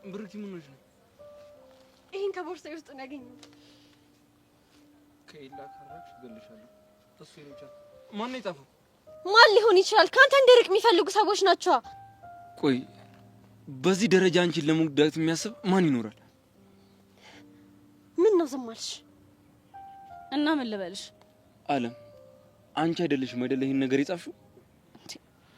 ብሩክቲ ምን ሆነሽ ነው? ይሄን ከቦርሳዬ ውስጥ ነው ያገኘሁት። ከኤላ ካራክሽ ገልሻለሁ። እሱ ይሉቻል። ማን ነው የጻፈው? ማን ሊሆን ይችላል? ካንተ እንድርቅ የሚፈልጉ ሰዎች ናቸው። ቆይ በዚህ ደረጃ አንቺን ለመጉዳት የሚያስብ ማን ይኖራል? ምን ነው ዝም አልሽ? እና ምን ልበልሽ? አለም አንቺ አይደለሽም አይደለ ይሄን ነገር የጻፍሽው?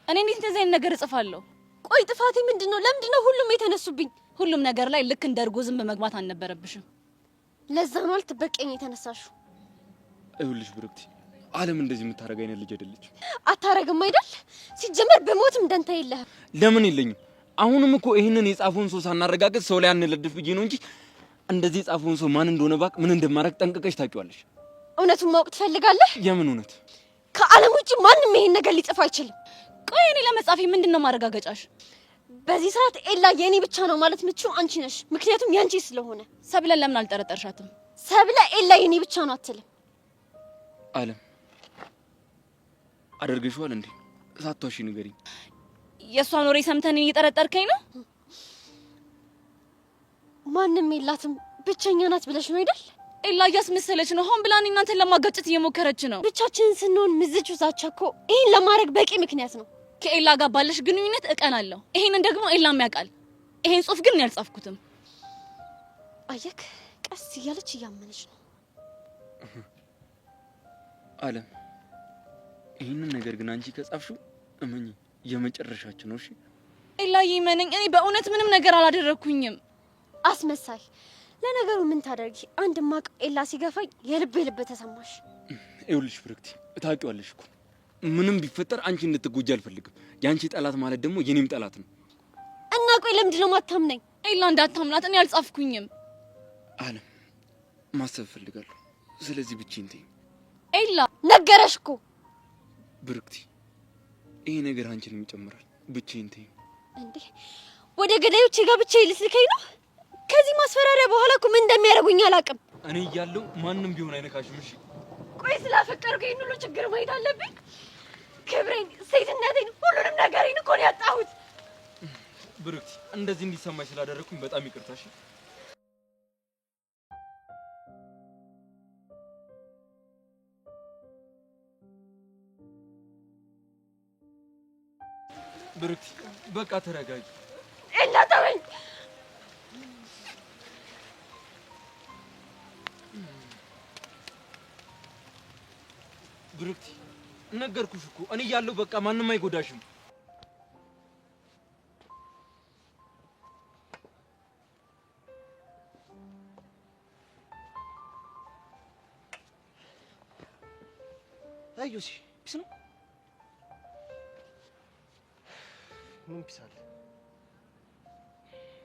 እኔ እንዴት እንደዚህ አይነት ነገር እጽፋለሁ? ቆይ ጥፋቴ ምንድነው? ለምንድነው ሁሉም የተነሱብኝ? ሁሉም ነገር ላይ ልክ እንደ እርጎ ዝም በመግባት አልነበረብሽም። ለዛ ነው አልትበቀኝ የተነሳሽው። አይውልሽ ብሩክቲ፣ አለም እንደዚህ የምታረጋ አይነት ልጅ አይደለችም። አታረግም አይደል? ሲጀመር በሞትም ደንታ የለህም። ለምን የለኝም? አሁንም እኮ ይሄንን የጻፈውን ሰው ሳናረጋግጥ ሰው ላይ አንለድፍ ብዬ ነው እንጂ እንደዚህ የጻፈውን ሰው ማን እንደሆነ ባቅ ምን እንደማረግ ጠንቅቀሽ ታውቂዋለሽ። እውነቱን ማወቅ ትፈልጋለህ? የምን እውነት? ከአለም ውጪ ማንንም ይሄን ነገር ሊጽፍ አይችልም። ቆይ እኔ ለመጻፌ ምንድነው ማረጋገጫሽ? በዚህ ሰዓት ኤላ የኔ ብቻ ነው ማለት ምትችው አንቺ ነሽ። ምክንያቱም ያንቺ ስለሆነ። ሰብለ ለምን አልጠረጠርሻትም? ሰብለ ኤላ የኔ ብቻ ነው አትልም። አለም አደርገሽዋል እንዴ? ሳትዋሺ ንገሪኝ። የሷን ወሬ ሰምተን እየጠረጠርከኝ ነው? ማንንም የላትም ብቸኛ ናት ብለሽ ነው አይደል? ኤላ እያስመሰለች ነው። ሆን ብላ እናንተን ለማጋጨት እየሞከረች ነው። ብቻችንን ስንሆን ምዝቹ ዛቻ እኮ ይሄን ለማድረግ በቂ ምክንያት ነው። ከኤላ ጋር ባለሽ ግንኙነት እቀናለሁ። ይሄንን ደግሞ ኤላም ያውቃል። ይሄን ጽሁፍ ግን ያልጻፍኩትም። አየክ፣ ቀስ እያለች እያመነች ነው። አለም ይሄንን ነገር ግን አንቺ ከጻፍሽው እመኚ የመጨረሻችን ነው። እሺ ኤላዬ ይመነኝ፣ እኔ በእውነት ምንም ነገር አላደረኩኝም። አስመሳይ። ለነገሩ ምን ታደርጊ? አንድ ማቅ ኤላ ሲገፋኝ የልብ ተሰማሽ። ይኸውልሽ ብሩክቲ፣ ታውቂዋለሽ እኮ ምንም ቢፈጠር አንቺ እንድትጎጂ አልፈልግም። ያንቺ ጠላት ማለት ደግሞ የኔም ጠላት ነው። እና ቆይ ለምንድን ነው ማታምነኝ? ኤላ እንዳታምናት፣ እኔ አልጻፍኩኝም። አለም ማሰብ ፈልጋለሁ። ስለዚህ ብቻዬን ተይኝ። ኤላ ነገረሽ እኮ ብሩክቲ፣ ይሄ ነገር አንቺንም ይጨምራል። ብቻዬን ተይኝ። እንዴ ወደ ገዳዮቼ ጋር ብቻዬን ልትልከኝ ነው? ከዚህ ማስፈራሪያ በኋላ እኮ ምን እንደሚያደርጉኝ አላውቅም። እኔ እያለሁ ማንም ቢሆን አይነካሽም። እሺ ቆይ ስላፈቀርኩኝ ሁሉ ችግር ማየት አለብኝ? ክብሬን፣ ሴትነቴን፣ ሁሉንም ነገሬን እኮ ነው ያጣሁት። ብሩክቲ፣ እንደዚህ እንዲሰማኝ ስላደረኩኝ በጣም ይቅርታሽ። ብሩክቲ በቃ ተረጋጊ። ኤላ ተወኝ። ብሩክቲ ነገርኩሽ እኮ እኔ እያለሁ በቃ ማንም አይጎዳሽም። አዩሲ ፒስ ነው። ምን ፒስ አለ?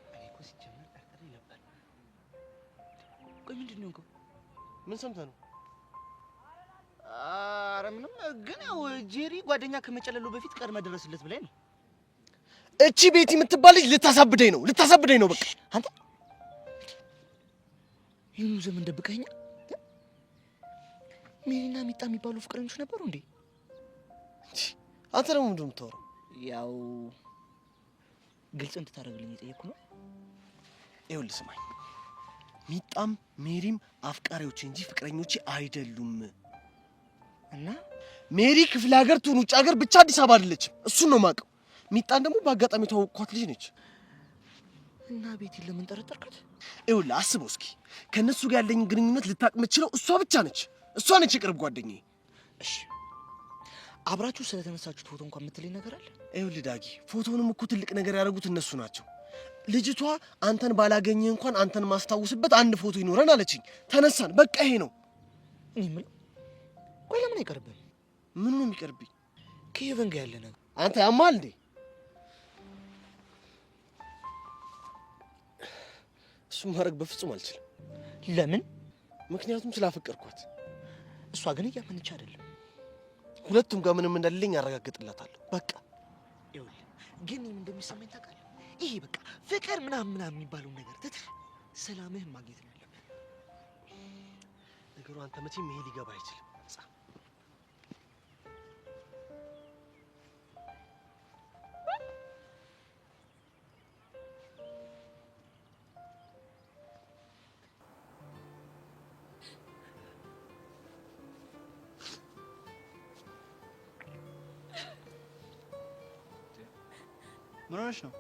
እኔ እኮ ሲጀመር ጠርጥሬ ነበር። ቆይ ምንድን ነው? ምን ሰምተህ ነው? ኧረ ምንም፣ ግን ያው ጄሪ ጓደኛ ከመጨለሉ በፊት ቀድመህ ድረስለት ብለኝ ነው። እቺ ቤቲ የምትባል ልጅ ልታሳብደኝ ነው በቃ። አንተ ይሄን ዘመን ደብቀኸኛ? ሜሪና ሚጣ የሚባሉ ፍቅረኞች ነበሩ እንዴ? አንተ ደግሞ ምንድን ነው የምታወራው? ያው ግልጽ እንድታደርግልኝ የጠየቅኩ ነው። ይኸውልህ ስማኝ፣ ሚጣም ሜሪም አፍቃሪዎቼ እንጂ ፍቅረኞቼ አይደሉም። እና ሜሪ ክፍለ ሀገር ትሁን ውጭ ሀገር ብቻ አዲስ አበባ አይደለችም። እሱን ነው የማውቀው። ሚጣን ደግሞ በአጋጣሚ የተዋወቅኳት ልጅ ነች። እና ቤቲን ለምን ጠረጠርካት? ይኸውልህ አስበው እስኪ፣ ከእነሱ ጋር ያለኝ ግንኙነት ልታቅ የምትችለው እሷ ብቻ ነች። እሷ ነች የቅርብ ጓደኛዬ። እሺ አብራችሁ ስለተነሳችሁት ፎቶ እንኳን የምትለኝ ነገር አለ? ይኸውልህ ዳጊ፣ ፎቶውንም እኮ ትልቅ ነገር ያደረጉት እነሱ ናቸው። ልጅቷ አንተን ባላገኘህ እንኳን አንተን ማስታወስበት አንድ ፎቶ ይኖረን አለችኝ። ተነሳን፣ በቃ ይሄ ነው። እኔ የምለው ቆይ ለምን አይቀርብም? ምኑ ነው የሚቀርብኝ? ከሄቨን ጋር ያለ ነገር። አንተ ያማል እንዴ? እሱን ማድረግ በፍጹም አልችልም። ለምን? ምክንያቱም ስላፈቀርኳት። እሷ ግን እያመነች አይደለም። ሁለቱም ጋር ምንም እንደሌለኝ አረጋግጥላታለሁ። በቃ ይኸውልህ፣ ግን ምን እንደሚሰማኝ ታውቃለህ? ይሄ በቃ ፍቅር ምናምን የሚባለው ነገር ትተህ ሰላምህን ማግኘት ነው ያለብህ። ነገሩ አንተ መቼም ይሄ ሊገባ አይችልም። ምን ሆነሽ ነው?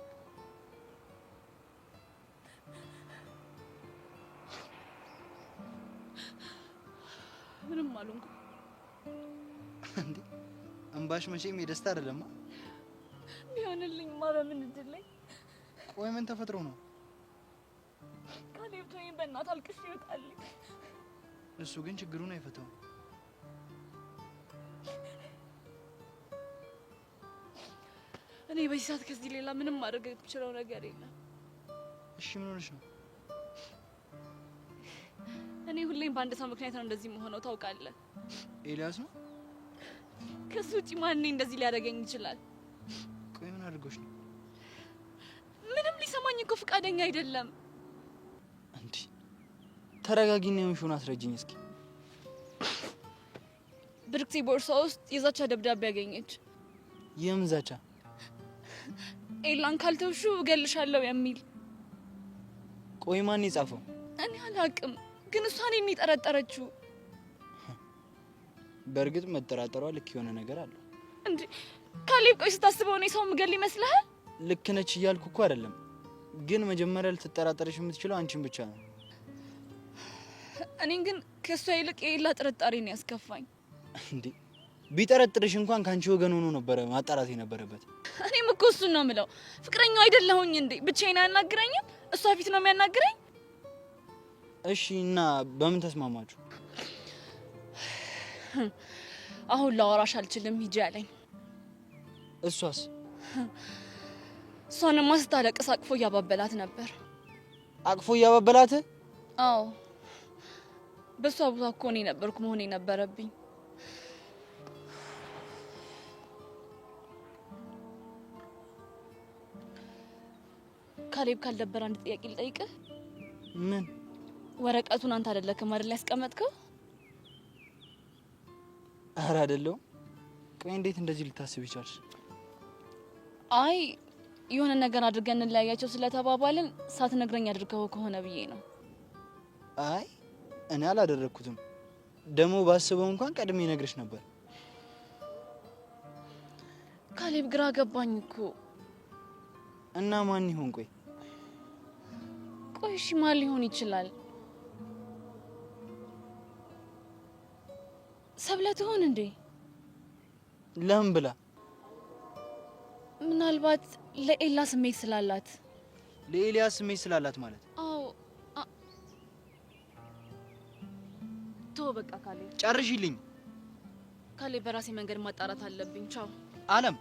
ምንም አልሆንኩም። እንዴ እንባሽ መቼም የደስታ አይደለማ። ቢሆንልኝማ በምን እድል ላይ። ቆይ ምን ተፈጥሮ ነው? ካሌብ ተወኝ በእናትህ አልቅሽ ይወጣልኝ። እሱ ግን ችግሩን አይፈታውም። እኔ በዚህ ሰዓት ከዚህ ሌላ ምንም ማድረግ የምችለው ነገር የለም። እሺ ምን ሆነሽ ነው? እኔ ሁሌም በአንድ ሰው ምክንያት ነው እንደዚህ መሆነው ታውቃለህ። ኤልያስ ነው? ከሱ ውጪ ማን እንደዚህ ሊያደርገኝ ይችላል? ቆይ ምን አድርጎሽ ነው? ምንም ሊሰማኝ እኮ ፈቃደኛ አይደለም። እንዴ ተረጋጊና የምሽውን አስረጅኝ እስኪ። ብርክቲ ቦርሳ ውስጥ የዛቻ ደብዳቤ ያገኘች። የምን ዛቻ? ኤላን ካልተውሹ እገልሻለሁ የሚል። ቆይ ማን የጻፈው? እኔ አላውቅም፣ ግን እሷ እኔን የጠረጠረችው። በእርግጥ መጠራጠሯ ልክ የሆነ ነገር አለው። እንዴ ካሌብ፣ ቆይ ስታስበው እኔ ሰው ምገል ይመስልሃል? ልክ ነች እያልኩ እኮ አይደለም፣ ግን መጀመሪያ ልትጠራጠርሽ የምትችለው አንቺን ብቻ ነው። እኔን ግን ከሷ ይልቅ የኤላ ጥርጣሬ ነው ያስከፋኝ። እንዴ ቢጠረጥርሽ እንኳን ካንቺ ወገን ሆኖ ነበር ማጣራት የነበረበት። እኔም እኮ እሱን ነው የምለው። ፍቅረኛው አይደለሁኝ እንዴ? ብቻዬን አያናግረኝም? እሷ ፊት ነው የሚያናግረኝ? እሺ እና በምን ተስማማችሁ? አሁን ላወራሽ አልችልም ሂጂ አለኝ። እሷስ? እሷንማ ስታለቅስ አቅፎ እያባበላት ነበር። አቅፎ እያባበላት? አዎ በሷ ቦታ እኮ እኔ ነበርኩ መሆን የነበረብኝ። ካሌብ ካልደበረ አንድ ጥያቄ ልጠይቅህ። ምን? ወረቀቱን አንተ አይደለክም አይደል ያስቀመጥከው? ኧረ አይደለሁም። ቆይ እንዴት እንደዚህ ልታስብ ይቻልሽ? አይ የሆነ ነገር አድርገን እንለያያቸው ስለተባባልን ሳትነግረኝ አድርገው ከሆነ ብዬ ነው። አይ እኔ አላደረኩትም። ደሞ ባስበው እንኳን ቀድሜ ነግርሽ ነበር። ካሌብ ግራ ገባኝ እኮ። እና ማን ይሆን? ቆይ እሺ ማን ሊሆን ይችላል? ሰብለ ትሆን እንዴ? ለምን ብላ? ምናልባት ለኤላ ስሜት ስላላት። ለኤልያስ ስሜት ስላላት ማለት? አዎ ተው በቃ ካሌብ ጨርሽልኝ። ካሌብ በራሴ መንገድ ማጣራት አለብኝ። ቻው። አለም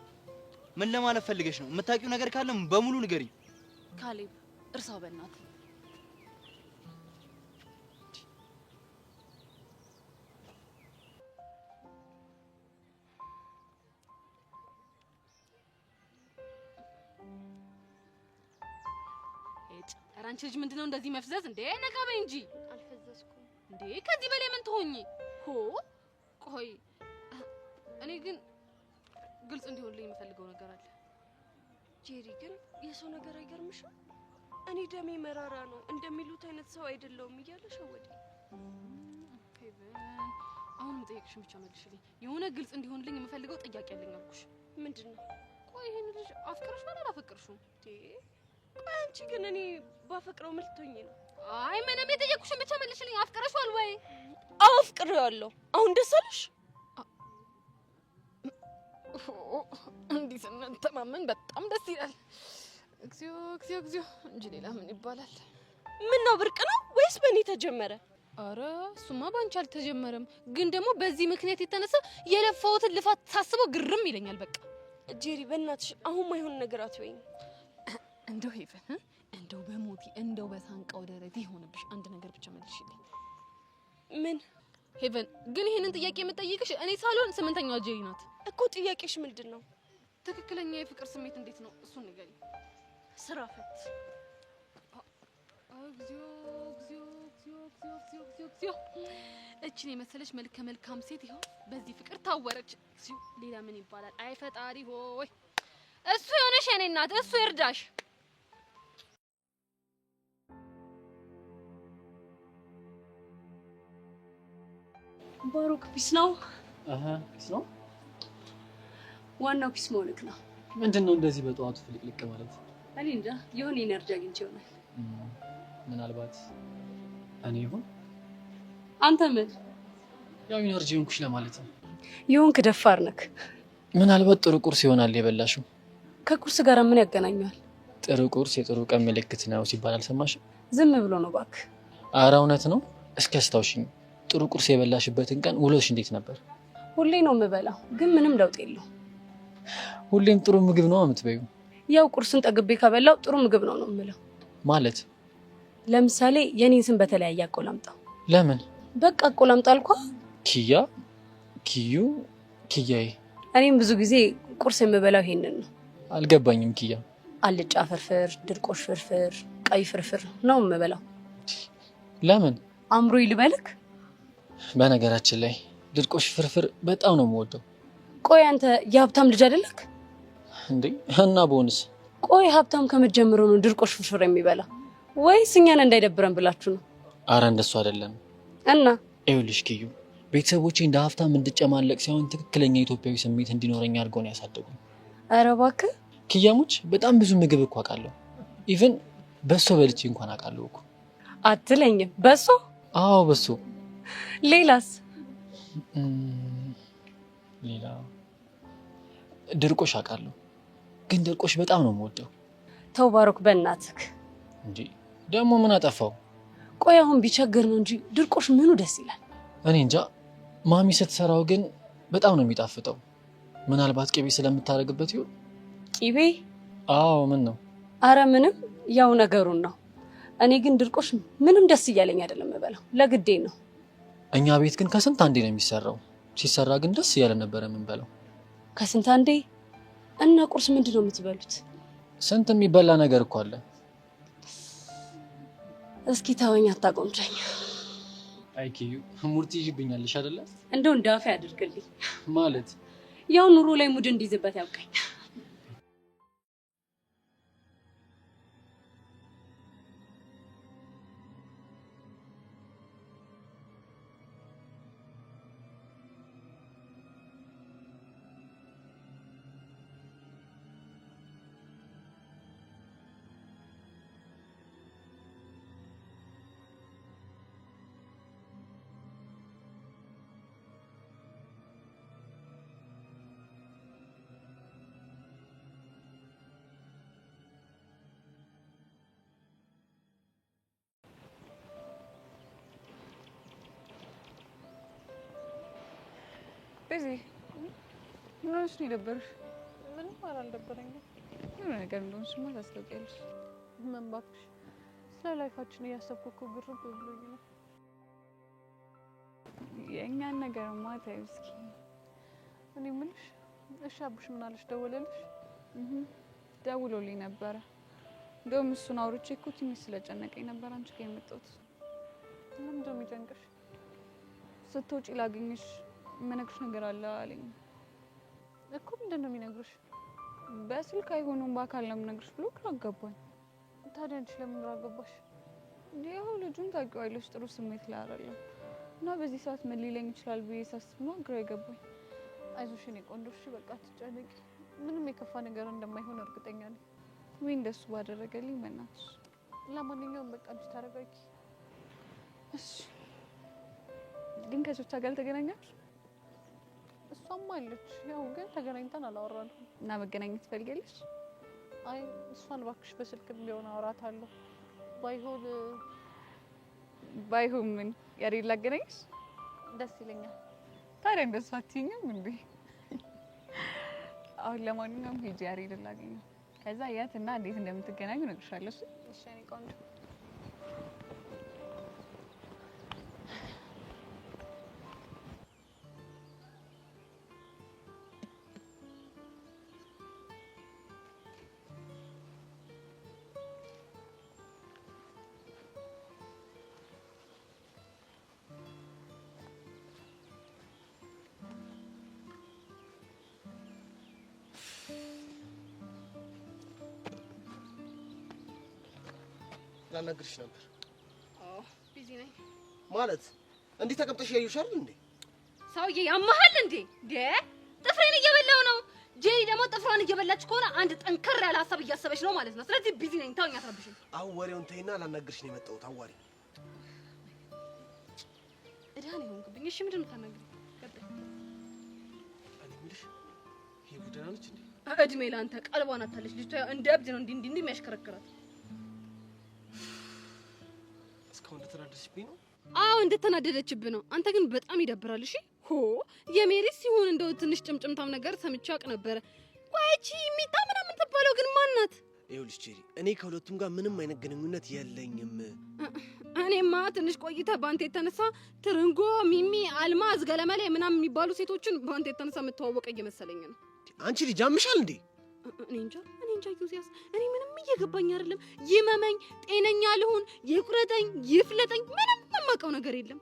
ምን ለማለት ፈልገሽ ነው? የምታውቂው ነገር ካለ በሙሉ ንገሪኝ። ካሌብ እርሳው በእናትህ። አንቺ ልጅ ምንድነው እንደዚህ መፍዘዝ እንዴ? ነቃ በይ እንጂ። አልፈዘዝኩም እንዴ ከዚህ በላይ ምን ትሆኚ? ሆ ቆይ እኔ ግን ግልጽ እንዲሆንልኝ የምፈልገው ነገር አለ። ጄሪ ግን የሰው ነገር አይገርምሽም? እኔ ደሜ መራራ ነው እንደሚሉት አይነት ሰው አይደለሁም እያለ ሸወደ። አሁን የምጠይቅሽን ብቻ መልሽልኝ። የሆነ ግልጽ እንዲሆንልኝ የምፈልገው ጥያቄ አለኝ አልኩሽ። ምንድነው? ቆይ ይሄን ልጅ አፍቅረሽ ማለት አላፈቅርሽም? ቆይ አንቺ ግን እኔ ባፈቅረው ምን ልትሆኚ ነው? አይ ምንም የጠየቅሽን ብቻ መልሽልኝ። አፍቅረሽዋል ወይ? አዎ አፍቅሬዋለሁ። አሁን ደስ አለሽ? እንዲህ ስንተማመን በጣም ደስ ይላል። እግዚኦ እግዚኦ እግዚኦ እንጂ ሌላ ምን ይባላል? ምን ነው ብርቅ ነው ወይስ በእኔ ተጀመረ? አረ እሱማ ባንቺ አልተጀመረም፣ ግን ደግሞ በዚህ ምክንያት የተነሳ የለፋውትን ልፋት ሳስበው ግርም ይለኛል። በቃ ጄሪ በእናትሽ አሁን ማይሆን ነገር አትበይኝ። እንደው ሄቨን እንደው በሞቲ እንደው በሳንቃው ደረቴ ሆነብሽ አንድ ነገር ብቻ መልሽልኝ። ምን? ሄቨን ግን ይሄንን ጥያቄ የምጠይቅሽ እኔ ሳልሆን ስምንተኛው ጄሪ ናት እኮ። ጥያቄሽ ምንድነው? ትክክለኛ የፍቅር ስሜት እንዴት ነው? እሱን ንገሪኝ። ስራ ፈት። እግዚኦ እግዚኦ እግዚኦ እግዚኦ እግዚኦ እግዚኦ እቺን የመሰለች መልከ መልካም ሴት ይኸው በዚህ ፍቅር ታወረች። እግዚኦ ሌላ ምን ይባላል? አይ ፈጣሪ ሆይ እሱ የሆነሽ የኔ እናት እሱ ይርዳሽ። ባሩክ ፒስ ነው። ፒስ ነው። ዋናው ፒስ መሆንክ ነው። ምንድነው እንደዚህ በጠዋቱ ፍልቅልቅ ማለት? እኔ እንጃ የሆነ ኢነርጂ አግኝቼ ይሆናል። ምናልባት እኔ ይሁን አንተ ምን ያው ኢነርጂ ሆንኩሽ ለማለት ነው። ይሁንክ ደፋር ነክ። ምናልባት ጥሩ ቁርስ ይሆናል የበላሽው። ከቁርስ ጋር ምን ያገናኘዋል? ጥሩ ቁርስ የጥሩ ቀን ምልክት ነው ሲባል አልሰማሽም? ዝም ብሎ ነው እባክህ። ኧረ እውነት ነው። እስኪ አስታውሽኝ፣ ጥሩ ቁርስ የበላሽበትን ቀን ውሎሽ እንዴት ነበር? ሁሌ ነው የምበላው፣ ግን ምንም ለውጥ የለውም። ሁሌም ጥሩ ምግብ ነው የምትበይው? ያው ቁርስን ጠግቤ ከበላው ጥሩ ምግብ ነው የምለው። ማለት ለምሳሌ የኔን ስም በተለያየ አቆላምጣው። ለምን? በቃ አቆላምጣ አልኳ። ኪያ፣ ኪዩ፣ ኪያዬ። እኔም ብዙ ጊዜ ቁርስ የምበላው ይሄንን ነው። አልገባኝም። ኪያ አልጫ ፍርፍር፣ ድርቆሽ ፍርፍር፣ ቀይ ፍርፍር ነው የምበላው። ለምን? አምሮ ይልበልክ። በነገራችን ላይ ድርቆሽ ፍርፍር በጣም ነው የምወደው። ቆይ አንተ የሀብታም ልጅ አይደለክ እንዴ? እና ቦንስ? ቆይ ሀብታም ከመጀመሩ ነው ድርቆሽ ፍርፍር የሚበላ ወይስ እኛን እንዳይደብረን ብላችሁ ነው? አረ እንደሱ አይደለም። እና ይኸውልሽ ኪዩ፣ ቤተሰቦቼ እንደ ሀብታም እንድጨማለቅ ሳይሆን ትክክለኛ ኢትዮጵያዊ ስሜት እንዲኖረኝ አድርገው ነው ያሳደጉኝ። ኧረ እባክህ ኪያሞች፣ በጣም ብዙ ምግብ እኮ አውቃለሁ። ኢቭን በሶ በልቼ እንኳን አውቃለሁ እኮ። አትለኝም? በሶ? አዎ በሶ። ሌላስ? ሌላ ድርቆሽ አውቃለሁ፣ ግን ድርቆሽ በጣም ነው የምወደው። ተው ባሮክ በእናትህ እንጂ ደግሞ ምን አጠፋው? ቆይ አሁን ቢቸግር ነው እንጂ ድርቆሽ ምኑ ደስ ይላል። እኔ እንጃ፣ ማሚ ስትሰራው ግን በጣም ነው የሚጣፍጠው። ምናልባት ቅቤ ስለምታደርግበት ይሁን። ቂቤ? አዎ። ምን ነው? አረ ምንም፣ ያው ነገሩን ነው። እኔ ግን ድርቆሽ ምንም ደስ እያለኝ አይደለም የምበላው፣ ለግዴ ነው። እኛ ቤት ግን ከስንት አንዴ ነው የሚሰራው። ሲሰራ ግን ደስ እያለ ነበረ የምንበላው። ከስንት አንዴ? እና ቁርስ ምንድን ነው የምትበሉት? ስንት የሚበላ ነገር እኮ አለ። እስኪ ተወኝ፣ አታቆምጨኝ። አይ ኪዩ፣ ሙርት ይጅብኛለሽ አይደለ? እንደው እንዳፈ ያድርግልኝ። ማለት ያው ኑሮ ላይ ሙድ እንዲይዝበት ያውቃኝ። በዚህ ምን ሆነሽ ነው የደበረሽ? ምንም አልደበረኝም። የሆነ ነገር እንደሆንሽማ ታስታውቂያለሽ። ምን እባክሽ፣ ስለ ላይፋችን እያሰብኩ እኮ ግርም ብሎኝ ነው። የእኛን ነገርማ ተይው እስኪ። እኔ የምልሽ እሺ፣ አቡሽ ምን አለሽ? ደወለልሽ? ደውሎልኝ ነበረ። እንደውም እሱን አውርቼ እኮ ትንሽ ስለጨነቀኝ ነበር አንቺ ጋር የመጣሁት። ምንድን ነው የሚጨንቅሽ? ስትወጪ ላገኝሽ የምነግርሽ ነገር አለ አለኝ እኮ። ምንድን ነው የሚነግርሽ? በስልክ አይሆንም በአካል ነው የምነግርሽ ብሎ ግራ አጋባኝ። ታዲያ አንቺ ለምን ግራ አገባሽ? ያው ልጁን ታውቂዋለሽ፣ ጥሩ ስሜት ላይ አይደለም እና በዚህ ሰዓት ምን ሊለኝ ይችላል ብዬ ሳስብ ነው ግራ የገባኝ። አይዞሽ የኔ ቆንጆ፣ እሺ በቃ አትጨነቂ። ምንም የከፋ ነገር እንደማይሆን እርግጠኛ ነኝ። ወይ እንደሱ ባደረገልኝ በእናትሽ። ለማንኛውም በቃ አንቺ ታረጋጊ እሺ። ግን ከሶቻ ጋር ተገናኛችሁ? እሷም አለች፣ ያው ግን ተገናኝተን አላወራንም። እና መገናኘት ትፈልጊያለሽ? አይ እሷን እባክሽ በስልክ ቢሆን አወራታለሁ። ባይሆን ምን ያሬድ ላገናኝሽ? ደስ ይለኛል። ታዲያ እንደሱ አትይኝም እንዴ? አሁን ለማንኛውም ሂጂ ያሬድን ላገኘው፣ ከዛ የት እና እንዴት እንደምትገናኙ እነግርሻለሁ። እሺ የኔ ቆንጆ። ላናግርሽ ነበር። ቢዚ ነኝ ማለት እንዴ? ተቀምጠሽ ያዩሽ አይደል እንዴ? ሰውዬ ያመሃል እንዴ? ጥፍሬን እየበላው ነው። ጄሪ ደግሞ ጥፍሯን እየበላች ከሆነ አንድ ጠንከር ያለ ሀሳብ እያሰበች ነው ማለት ነው። ስለዚህ ቢዚ ነኝ። ታውኝ አትረብሽኝ። አሁን ወሬውን ተይና ላናግርሽ ነው የመጣሁት። አዋሪ እዳን ይሆንክብኝ። እሺ ምንድን ነው የምታናግሪኝ? እኔ የምልሽ ይሄ ጉዳይ ነች እንዴ? እድሜ ላንተ ቀልቧን አታለች። ልጅቷ እንደ እብድ ነው እንዲህ የሚያሽከረክራት። እስካሁን እንደተናደደችብኝ ነው? አዎ እንደተናደደችብህ ነው። አንተ ግን በጣም ይደብራል። እሺ ሆ የሜሪ ሲሆን እንደው ትንሽ ጭምጭምታም ነገር ሰምቼ አውቅ ነበረ። ቆይቺ ሚጣ ምናምን ትባለው ግን ማን ናት? ይኸውልሽ ጄሪ፣ እኔ ከሁለቱም ጋር ምንም አይነት ግንኙነት የለኝም። እኔማ ትንሽ ቆይተ ባንተ የተነሳ ትርንጎ፣ ሚሚ፣ አልማዝ፣ ገለመሌ ምናምን የሚባሉ ሴቶችን ባንተ የተነሳ የምተዋወቀ እየመሰለኝ ነው። አንቺ ልጅ አምሻል እንዴ? እኔ እንጃ ዩሲያስ፣ እኔ ምንም እየገባኝ አይደለም። ይመመኝ፣ ጤነኛ ልሁን፣ ይቁረጠኝ፣ ይፍለጠኝ፣ ምንም የማውቀው ነገር የለም።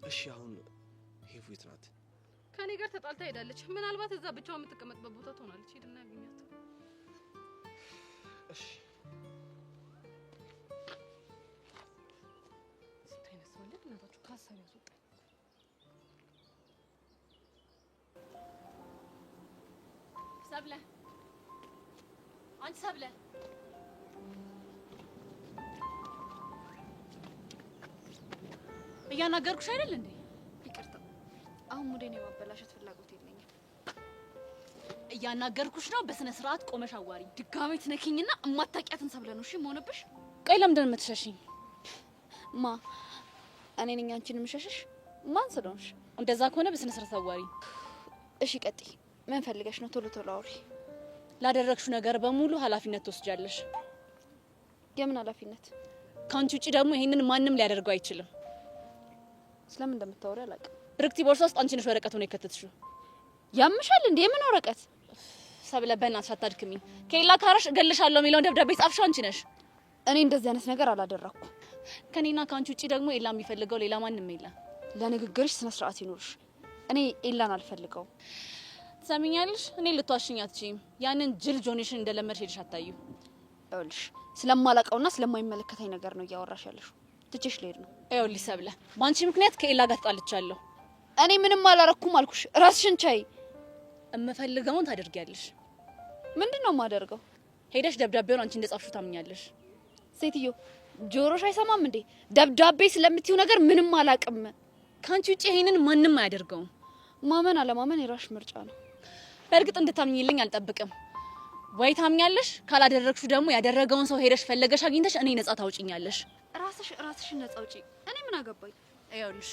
እሺ አሁን ሄቡ የት ናት? ከኔ ጋር ተጣልታ ሄዳለች። ምናልባት እዛ ብቻዋን የምትቀመጥበት ቦታ ትሆናለች። ሄድና ያገኛት። እሺ ስንት አይነት ሰው አለ እናታችሁ ከሀሳብ ያስወጣኝ። ሰብለ፣ አንቺ ሰብለ፣ እያናገርኩሽ አይደል እንዴ? ይቅርታ፣ አሁን ሙዴን የማበላሸት ፍላጎት የለኝም። እያናገርኩሽ ነው። በስነ ስርዓት ቆመሽ አዋሪ። ድጋሜ ትነኪኝና እማታውቂያትን ሰብለ ነው እሺ መሆንብሽ። ቆይ ለምንድን ነው የምትሸሽኝ? ማ እኔ ነኝ አንቺን የምሸሽሽ? ማን ስለሆንሽ? እንደዛ ከሆነ በስነ ስርዓት አዋሪ። እሺ ቀጥይ። ምን ፈልገሽ ነው? ቶሎ ቶሎ አውሪ። ላደረግሽው ነገር በሙሉ ኃላፊነት ትወስጃለሽ። የምን ኃላፊነት? ከአንቺ ውጪ ደግሞ ይሄንን ማንም ሊያደርገው አይችልም። ስለምን እንደምታወሪ አላውቅም። ብርክቲ ቦርሳ ውስጥ አንቺ ነሽ ወረቀት ሆነ የከተትሽው። ያምሻል እንዴ? የምን ወረቀት? ሰብለ በእናትሽ አታድክሚኝ። ከሌላ ካረሽ እገልሻለሁ የሚለውን ደብዳቤ ጻፍሽው አንቺ ነሽ። እኔ እንደዚህ አይነት ነገር አላደረኩም። ከኔና ከአንቺ ውጪ ደግሞ ኤላ የሚፈልገው ሌላ ማንም የለም። ለንግግርሽ ስነ ስርዓት ይኖርሽ። እኔ ኤላን አልፈልገውም። ትሰሚኛለሽ? እኔ ልትዋሽኝ አትችይም። ያንን ጅል ጆኒሽን እንደለመድሽ ሄድሽ አታዩ። ይኸውልሽ ስለማላውቀውና ስለማይመለከተኝ ነገር ነው እያወራሽ ያለሽው። ትቼሽ ልሄድ ነው። ይኸውልሽ ሰብለ፣ በአንቺ ምክንያት ከኤላ ጋር ተጣልቻለሁ። እኔ ምንም አላረኩም አልኩሽ። ራስሽን ቻይ። እምፈልገውን ታደርጊያለሽ። ምንድነው የማደርገው? ሄደሽ ደብዳቤውን አንቺ እንደጻፍሽው ታምኛለሽ። ሴትዮ ጆሮሽ አይሰማም እንዴ? ደብዳቤ ስለምትዩ ነገር ምንም አላውቅም። ከአንቺ ውጪ ይሄንን ማንም አያደርገውም። ማመን አለማመን የራስሽ ምርጫ ነው። በእርግጥ እንድታምኚልኝ አልጠብቅም። ወይ ታምኛለሽ፣ ካላደረግሽው ደግሞ ያደረገውን ሰው ሄደሽ ፈለገሽ አግኝተሽ እኔ ነጻ ታውጪኛለሽ። ራስሽን ነጻ አውጪ። እኔ ምን አገባኝ? ይኸውልሽ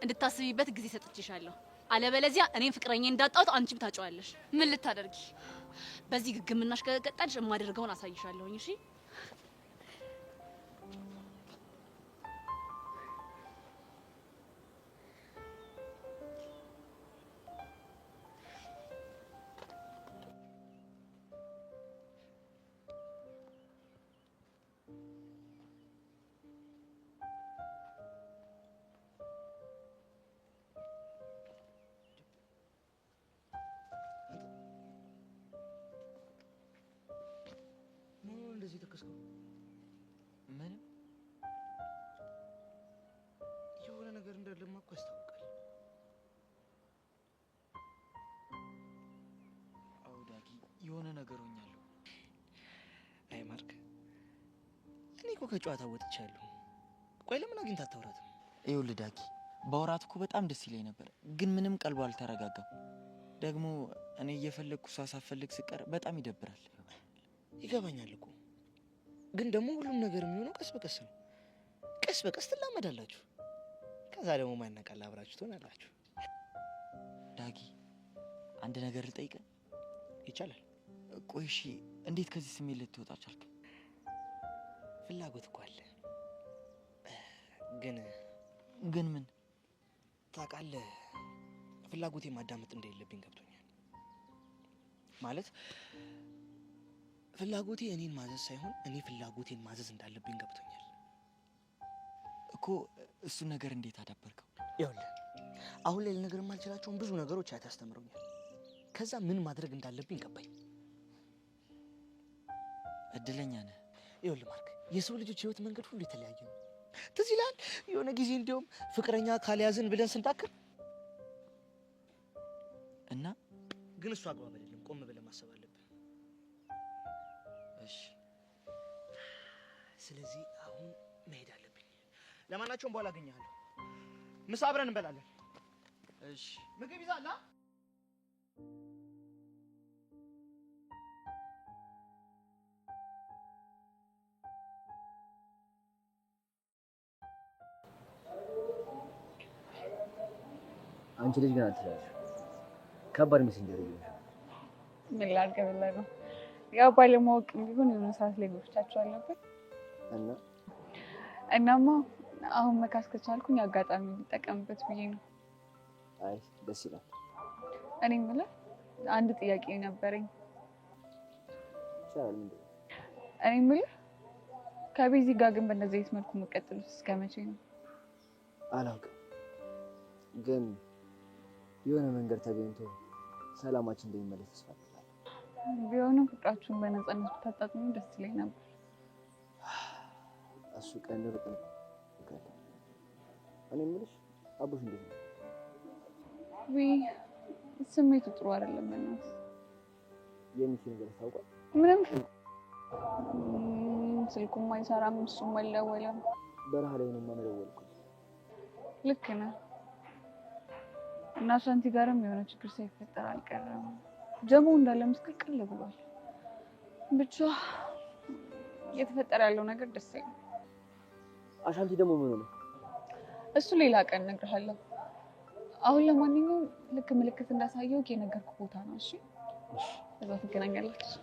እንድታስቢበት ጊዜ ሰጥቼሻለሁ። አለበለዚያ እኔም ፍቅረኛ እንዳጣሁት አንቺም ታጫዋለሽ። ምን ልታደርጊ? በዚህ ግግምናሽ ከቀጠልሽ የማደርገውን አሳይሻለሁኝ። እሺ እንደዚህ ተከስከው? ምንም የሆነ ነገር እንዳለማ እኮ ያስታውቃል። አዎ ዳጊ፣ የሆነ ነገር ሆኛለሁ። አይ ማርክ፣ እኔ እኮ ከጨዋታ ወጥቻለሁ። ቆይ ለምን አግኝታ አታወራትም? ይኸውልህ ዳጊ፣ በወራት እኮ በጣም ደስ ይለኝ ነበር፣ ግን ምንም ቀልቧ አልተረጋጋም። ደግሞ እኔ እየፈለግኩ እሷ ሳትፈልግ ስቀር በጣም ይደብራል። ይገባኛል እኮ ግን ደግሞ ሁሉም ነገር የሚሆነው ቀስ በቀስ ነው። ቀስ በቀስ ትላመዳላችሁ። ከዛ ደግሞ ማይናቃል አብራችሁ ትሆናላችሁ። ዳጊ፣ አንድ ነገር ልጠይቅህ? ይቻላል። ቆይ እሺ፣ እንዴት ከዚህ ስሜት ልትወጣ ቻልክ? ፍላጎት እኮ አለ። ግን ምን ታውቃለህ፣ ፍላጎቴ ማዳመጥ እንደሌለብኝ ገብቶኛል። ማለት ፍላጎቴ እኔን ማዘዝ ሳይሆን እኔ ፍላጎቴን ማዘዝ እንዳለብኝ ገብቶኛል እኮ። እሱን ነገር እንዴት አዳበርከው? ይኸውልህ አሁን ላይ ልነግርህ የማልችላቸውን ብዙ ነገሮች አያት ያስተምሩኛል። ከዛ ምን ማድረግ እንዳለብኝ ገባኝ። እድለኛ ነህ። ይኸውልህ ማርክ፣ የሰው ልጆች ህይወት መንገድ ሁሉ የተለያየ ነው። ትዝ ይልሃል የሆነ ጊዜ እንዲያውም ፍቅረኛ ካልያዝን ብለን ስንታክር ግን እሱ አግባብ አይደለም። ቆም ብለህ ማሰብ አለብህ። እሺ ስለዚህ አሁን መሄድ አለብኝ። ለማናቸውም በኋላ አገኘሃለሁ። ምሳ አብረን እንበላለን። እሺ ምግብ ይዛላ? አንቺ ልጅ ግን አትላሽ። ከባድ ሜሴንጀር ይሆናል። ምን ላድርግ ነው? ያው ባለማወቅ ቢሆን የሆነ ሰዓት ላይ መፍቻቸው አለበት እናማ አሁን መካስ ከቻልኩኝ አጋጣሚ ልጠቀምበት ብዬ ነው። አይ ደስ ይላል። እኔ የምልህ አንድ ጥያቄ ነበረኝ። ይቻላል እንዴ? እኔ የምልህ ከቤዚ ጋር ግን በእንደዚህ አይነት መልኩ መቀጠል እስከ መቼ ነው? አላውቅም፣ ግን የሆነ መንገድ ተገኝቶ ሰላማችን እንደሚመለስ ተስፋ አደርጋለሁ። ቢሆንም ፍቅራችሁን በነፃነት ብታጣጥሙ ደስ ይለኝ ነበር። እሱ ቀን ርቅ ነው። እኔ የምልሽ አቡሽ እንዴት ነው? ስሜቱ ጥሩ አይደለም። እናት የሚሽ ነገር ታውቋል? ምንም ስልኩም አይሰራም፣ እሱም አልደወለም። በረሃ ላይ ነው የማመደወልኩት። ልክ ነህ። እና ሻንቲ ጋርም የሆነ ችግር ሳይፈጠር አልቀረም። ጀሞ እንዳለ ምስቅልቅል ብሏል። ብቻ እየተፈጠረ ያለው ነገር ደስ ይላል። አሻንቲ ደግሞ ምን ሆነ? እሱ ሌላ ቀን እነግርሃለሁ። አሁን ለማንኛውም ልክ ምልክት እንዳሳየው የነገርኩህ ቦታ ነው። እሺ እዛ ትገናኛላችሁ።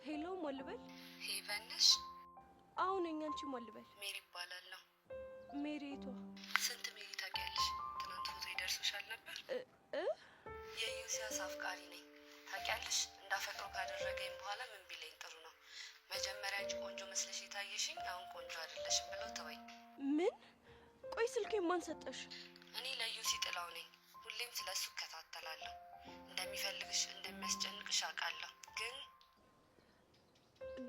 ሄሎ ማልበል ሄቨንሽ? አሁን እኛንቺ ማልበል ሜሪ ይባላለሁ። ሜሪቷ ስንት ሜሪ ታውቂያለሽ? ትናንት ፎቶ ይደርሶሻል ነበር? የዩሲያስ አፍቃሪ ነኝ። ታውቂያለሽ? እንዳፈቅረው ካደረገኝ በኋላ ምን ቢለኝ ጥሩ ነው? መጀመሪያ አንቺ ቆንጆ መስለሽ የታየሽኝ፣ አሁን ቆንጆ አይደለሽም ብለው ተወኝ። ምን? ቆይ ስልኬን ማን ሰጠሽ? እኔ ለዩሲ ጥላው ነኝ። ሁሌም ስለሱ እከታተላለሁ። እንደሚፈልግሽ እንደሚያስጨንቅሽ አውቃለሁ።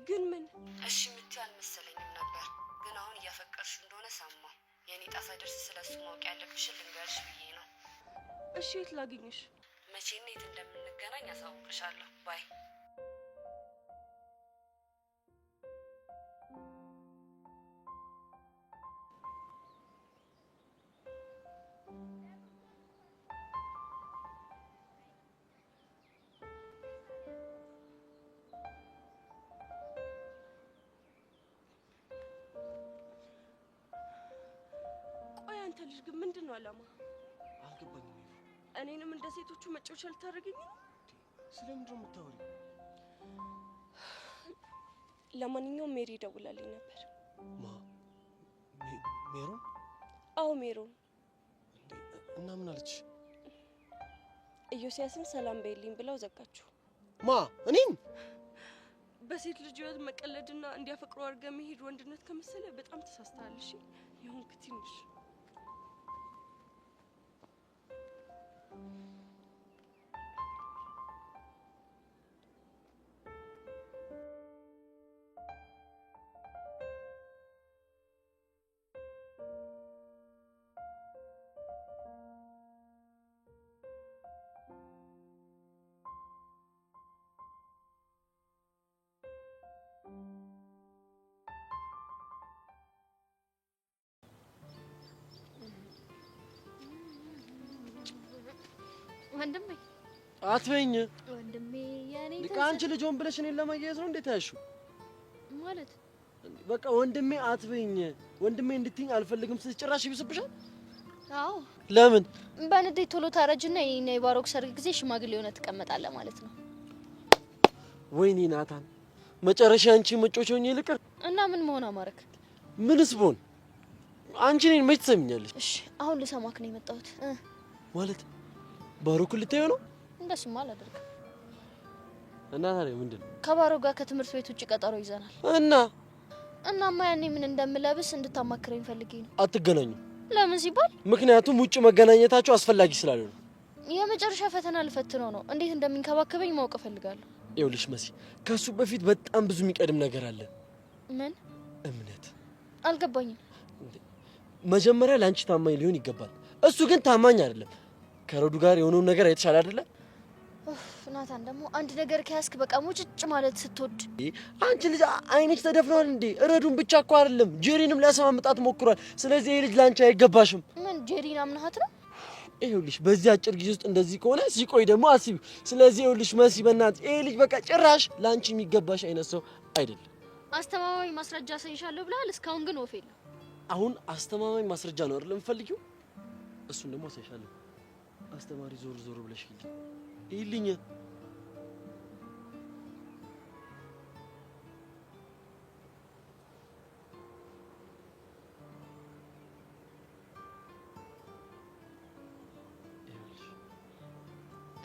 ግን ምን? እሺ የምትይው አልመሰለኝም ነበር፣ ግን አሁን እያፈቀርሽ እንደሆነ ሰማሁ። የኔ ጣሳ ደርስ ስለሱ ማወቅ ያለብሽን ልንገርሽ ብዬ ነው። እሺ የት ላግኝሽ? መቼና የት እንደምንገናኝ አሳውቅሻለሁ። ባይ። ቆይ አንተ ልጅ ግን ምንድነው አላማ? አልገባኝም። እኔንም እንደ ሴቶቹ መጫወቻ ልታደርገኝ ነው? ስለምንድን ነው የምታወሪው? ለማንኛውም ሜሪ ደውላልኝ ነበር። ሜሮን? አዎ ሜሮን። እና ምን አለች? ኢዮስያስን ሰላም በይልኝ ብለው ዘጋችሁ። እኔም? በሴት ልጅ ህይወት መቀለድና እንዲያፈቅሩ አድርገህ መሄድ ወንድነት ከመሰለ በጣም ተሳስተሃል። እሺ የሆንክ ትንሽ ወንድሜ አትበይኝ። ወንድሜ ያኔ አንቺ ልጅ ሆን ብለሽ እኔን ለማያያዝ ነው እንዴት ያልሽው? ማለት በቃ ወንድሜ አትበይኝ። ወንድሜ እንድትይኝ አልፈልግም። ስትጭራሽ ይብስብሻል። አዎ ለምን? በንዴት ቶሎ ታረጅና የኔ የባሮክ ሰርግ ጊዜ ሽማግሌ ሆነ ትቀመጣለህ ማለት ነው። ወይኔ ናታን፣ መጨረሻ አንቺ መጮች ሆኜ ልቀር እና ምን መሆን አማረክ? ምንስ ብሆን አንቺ እኔን መች ትሰሚኛለሽ? እሺ አሁን ልሰማክ ነው የመጣሁት። ማለት ባሮክ ልታየው ነው? እንደሱማ አላደርግም። እና ታዲያ ምንድነው? ከባሮክ ጋር ከትምህርት ቤት ውጭ ቀጠሮ ይዘናል። እናማ ያኔ ምን እንደምለብስ እንድታማክረኝ ፈልጌ ነው። አትገናኙ። ለምን ሲባል? ምክንያቱም ውጭ መገናኘታችሁ አስፈላጊ ስላልሆነ። የመጨረሻ ፈተና ልፈትነው ነው። እንዴት እንደሚንከባከበኝ ማወቅ እፈልጋለሁ። ይኸውልሽ መሲ፣ ከሱ በፊት በጣም ብዙ የሚቀድም ነገር አለ። ምን? እምነት። አልገባኝም። መጀመሪያ ለአንቺ ታማኝ ሊሆን ይገባል። እሱ ግን ታማኝ አይደለም። ከረዱ ጋር የሆነውን ነገር አይተሻል አይደለ? ናታን ደግሞ አንድ ነገር ከያዝክ በቃ ሙጭጭ ማለት ስትወድ። አንቺ ልጅ አይንሽ ተደፍኗል እንዴ? ረዱን ብቻ እኮ አይደለም ጄሪንም ሊያሰማምጣት ሞክሯል። ስለዚህ ይሄ ልጅ ላንቺ አይገባሽም። ምን ጄሪን አምናሃት ነው? ይኸውልሽ በዚህ አጭር ጊዜ ውስጥ እንደዚህ ከሆነ ሲቆይ ደግሞ አስቢው። ስለዚህ ይኸውልሽ መሲ በእናትሽ ይሄ ልጅ በቃ ጭራሽ ላንቺ የሚገባሽ አይነት ሰው አይደለም። አስተማማኝ ማስረጃ ሰይሻለሁ ብለሃል። እስካሁን ግን ወፍ የለም። አሁን አስተማማኝ ማስረጃ ነው አይደል የምፈልጊው? እሱን ደግሞ ሰይሻለሁ። አስተማሪ ዞር ዞር ብለሽ ይልኝ።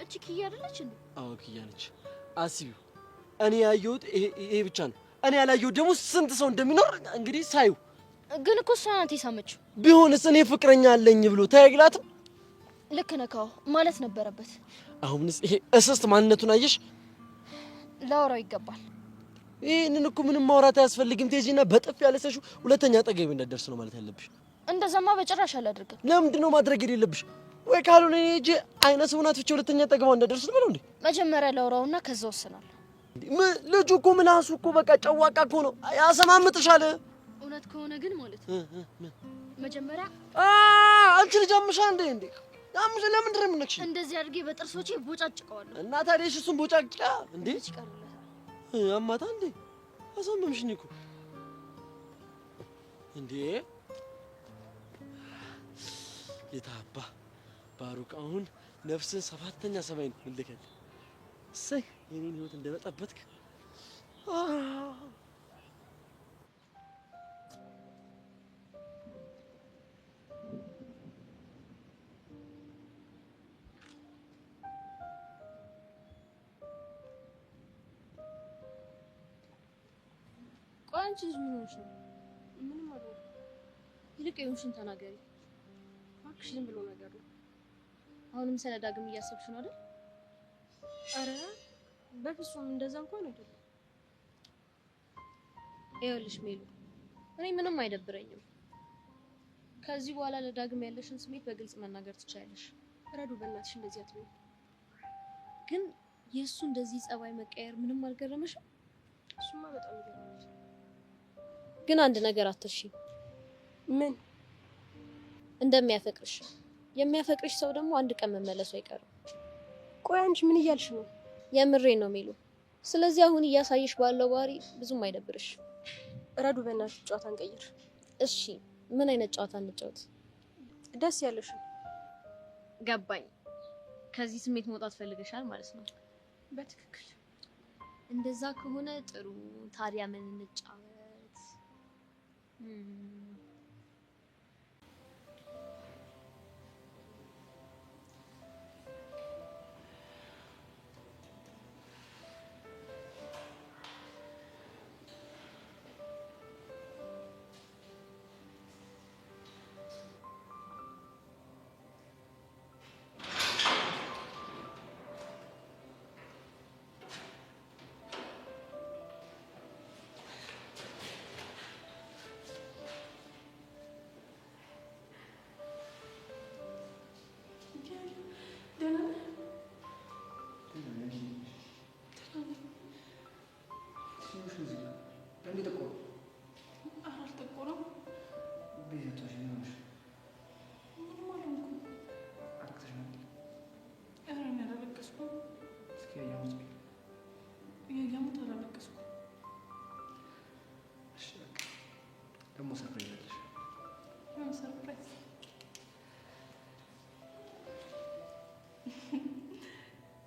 እቺ ኪያ አይደለች እንዴ? አዎ ኪያ ነች። አስቢው እኔ ያየሁት ይሄ ብቻ ነው። እኔ ያላየሁት ደግሞ ስንት ሰው እንደሚኖር እንግዲህ ሳዩ። ግን እኮ እሷ ናት የሳመችው። ቢሆንስ እኔ ፍቅረኛ አለኝ ብሎ ታይግላትም? ልክ ነህ ማለት ነበረበት። አሁንስ ይሄ እስስት ማንነቱን አየሽ? ላወራው ይገባል። ይሄንን እኮ ምንም ማውራት አያስፈልግም። ቴጂና በጥፍ ያለሰሹ ሁለተኛ አጠገቤ እንዳትደርስ ነው ማለት ያለብሽ። እንደዛማ በጭራሽ አላደርግም። ለምንድን ነው ማድረግ የሌለብሽ? ወይ ካልሆነ እኔ እጄ አይነ ስውናት ብቻ ሁለተኛ አጠገቧ እንዳትደርስ ነው እንዴ? መጀመሪያ ላወራውና ከዛ ወስናለሁ። ልጁ እኮ ምላሱ እኮ በቃ ጨዋቃ እኮ ነው፣ ያሰማምጥሻል። እውነት ከሆነ ግን ማለት መጀመሪያ አንቺ ልጅ አምሻ እንዴ አምሽ ለምን ድረም ነክሽ? እንደዚህ አድርጌ በጥርሶቼ ቦጫጭቀዋለሁ። እና ታዲያ እሱን ቦጫጭቃ እንዴ ይቀርልሃል። አማታ እንዴ አሰማምሽኝ እኮ እንዴ የታባ ባሩክ አሁን ነፍስን ሰባተኛ ሰማይ ነው ልልከል። እሰይ የኔን ህይወት እንደበጠበጥክ። ቆይ አንቺ ልጅ ምን ሆነሽ ነው? ምንም አይደለም። ይልቅ የሆንሽን ተናገሪ። እባክሽ ዝም ብሎ ነገር ነው። አሁንም ስለ ዳግም እያሰብሽ ነው አይደል? አረ በፍጹም እንደዛ እንኳን አይደለም። ይኸውልሽ ሜሉ፣ እኔ ምንም አይደብረኝም። ከዚህ በኋላ ለዳግም ያለሽን ስሜት በግልጽ መናገር ትችያለሽ። ረዱ በእናትሽ እንደዚህ አትበይ። ግን የእሱ እንደዚህ ጸባይ መቀየር ምንም አልገረመሽም? እሱማ በጣም ይገርማል። ግን አንድ ነገር አትርሺ። ምን? እንደሚያፈቅርሽ። የሚያፈቅርሽ ሰው ደግሞ አንድ ቀን መመለሱ አይቀርም። ቆይ አንቺ ምን እያልሽ ነው? የምሬ ነው ሜሉ። ስለዚህ አሁን እያሳየሽ ባለው ባህሪ ብዙም አይደብርሽ። ረዱ በእናትሽ ጨዋታ እንቀይር። እሺ ምን አይነት ጨዋታ እንጫወት? ደስ ያለሽ። ገባኝ። ከዚህ ስሜት መውጣት ፈልገሻል ማለት ነው? በትክክል። እንደዛ ከሆነ ጥሩ። ታዲያ ምን እንጫወት?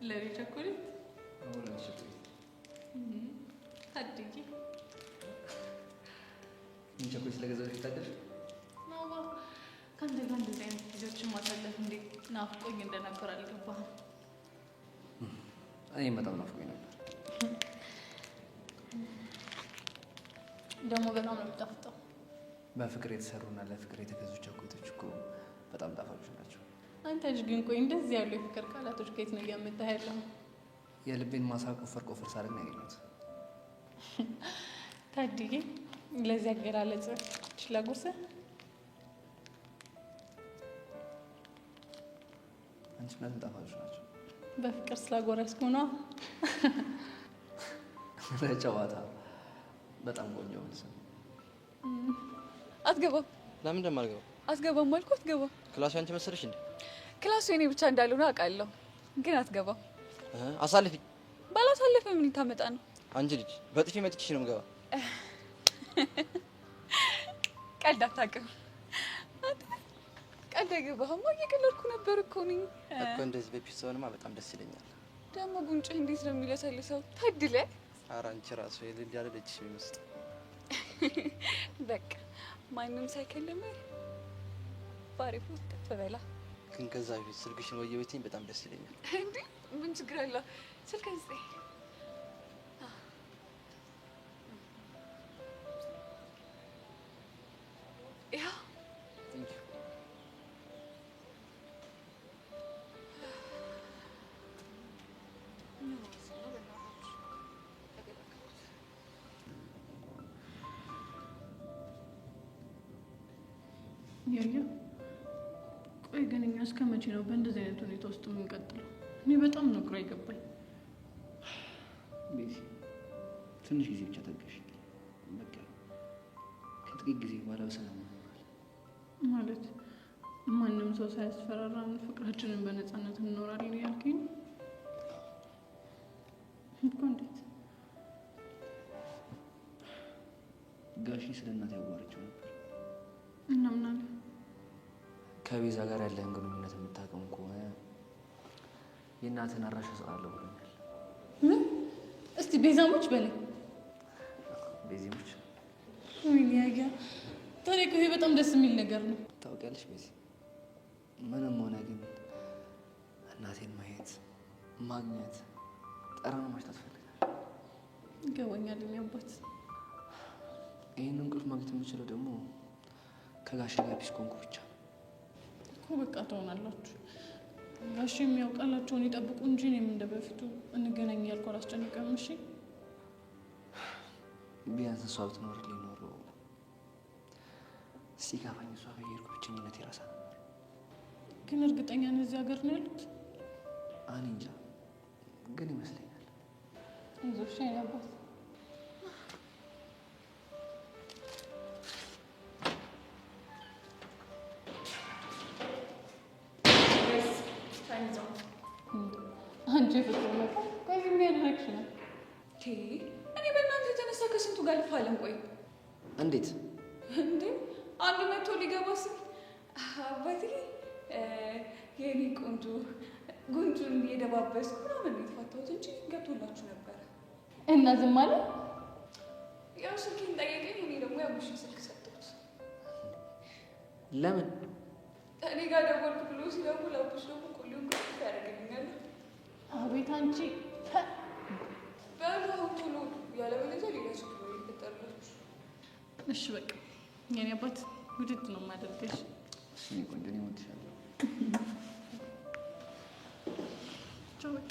ለኔ ቸኮሌት ታድጊ ቸኮሌት ስለገዛሁሽ ታደርሽ ናዋ ከአንተ ጋር እንደዚህ አይነት ጊዜዎች ጊዜዎችን ማሳለፍ እንዴት ናፍቆኝ እንደነበር አልገባህም። እኔ በጣም ናፍቆኝ ነበር። ደግሞ በጣም ነው የምጣፍጠው። በፍቅር የተሰሩና ለፍቅር የተገዙ ቸኮሌቶች እኮ በጣም ጣፋጮች ናቸው። አንተ ልጅ ግን ቆይ እንደዚህ ያሉ የፍቅር ቃላቶች ከየት ነው እያመጣህ ያለው? የልቤን ማሳ ቆፈር ሳደርግ ነው ያገኘሁት። ታድዬ ለዚህ አገላለጽ ችላጎሰ አንቺ ምንም ጣፋጮች ናቸው። በፍቅር ስላጎረስኩ ነው። ለጨዋታ በጣም ቆንጆ መልስ። አትገባም? ለምን እንደማልገባ? አትገባም አልኩ። አትገባም። ክላሱ ያንቺ መሰለሽ እንዴ? ክላሱ የኔ ብቻ እንዳልሆነ አውቃለሁ፣ ግን አትገባም። አሳልፊ። ባላሳልፍ ምን ታመጣ ነው? አንቺ ልጅ በጥፊ መጥቼሽ ነው የምገባ። ቀልድ አታውቅም። ቀልድ አይገባህማ። እየቀለድኩ ነበር እኮ እኔ እኮ። እንደዚህ በፊት ሰውንማ በጣም ደስ ይለኛል። ደግሞ ጉንጭህ እንዴት ነው የሚለሰልሰው? ታድለ። ኧረ አንቺ ራሱ የልል ያለ ልጅሽ የሚመስል። በቃ ማንም ሳይከልምህ ባሪፉ ተበላ። ግን ከዛ በፊት ስልክሽን ወየ ቤትኝ በጣም ደስ ይለኛል። እንዴ ምን ችግር አለ? ስልክህን ስጠኝ። ያ ያያ ቆይ ግን እኛ እስከ መቼ ነው በእንደዚህ አይነት ሁኔታ ውስጥ የምንቀጥለው? እኔ በጣም ነው ግራ ይገባኝ። ቤቲ ትንሽ ጊዜ ብቻ ታገሽ። በቃ ከጥቂት ጊዜ በኋላ በሰላም እንኖራለን። ማለት ማንም ሰው ሳያስፈራራን ፍቅራችንን በነፃነት እንኖራለን ያልከኝ እኮ? እንዴት? ጋሺ ስለ እናቴ ያዋራቸው ነበር እና ምን አለ? ከቤዛ ጋር ያለህን ግንኙነት የምታውቀው ከሆነ የእናትህን አድራሻ እሰጥሃለሁ ብሎኛል። ምን? እስቲ ቤዛሞች በለኝ። ቤዚሞች? ወይኔ ያያ ታሪክ፣ ይሄ በጣም ደስ የሚል ነገር ነው። ታውቂያለሽ ቤዚ፣ ምንም ሆነ ግን እናቴን ማየት፣ ማግኘት፣ ጠረኗን ማሽታት እፈልጋለሁ። ይገባኛል የኔ አባት። ይህን እንቅልፍ ማግኘት የምችለው ደግሞ ከጋሽ ጋር ፒስ ኮንኩ ብቻ እኮ። በቃ ትሆናላችሁ። ጋሽ የሚያውቃላቸውን ይጠብቁ እንጂ እኔም እንደ በፊቱ እንገናኝ ያልኩ አላስጨንቅም። እሺ ቢያንስ እሷ ብትኖርልኝ ኖሮ ሲከፋኝ እሷ በየሄድኩ ብቸኝነት ይረሳ ነበር። ግን እርግጠኛ ነህ እዚህ ሀገር ነው ያሉት? እኔ እንጃ ግን ይመስለኛል። አይዞሽ የኔ አባት። አንቺ ፍቅር ነው። ቆይ ምን ያደረግሽ ነው? እኔ በእናንተ የተነሳ ከስንቱ ጋር ልፋለን። ቆይ እንዴት እንዴ? አንዱ መቶ ሊገባ ሲል አባቴ የኔ ቆንጆ ጉንጩን እየደባበስኩ ምናምን የተፋታሁት እንጂ ገብቶላችሁ ነበረ። እና ዝም አለ? ያው ስልኬን ጠየቀኝ። እኔ ደግሞ ያቡሽን ስልክ ሰጠሁት። ለምን? እኔ ጋር ደወልኩ ብሎ ሲደውል አቡሽ ደግሞ ቆሌውን ግፍ ያደርግልኛል። አቤት አንቺ በሉ ቶሎ፣ ያለበለዚያ ሌላ ችግር ይፈጠርላችሁ። እሺ በቃ የኔ አባት ውድድ ነው የማደርገሽ። እሺ ቆንጆ ነው የምትሻለው። ቻው በቃ።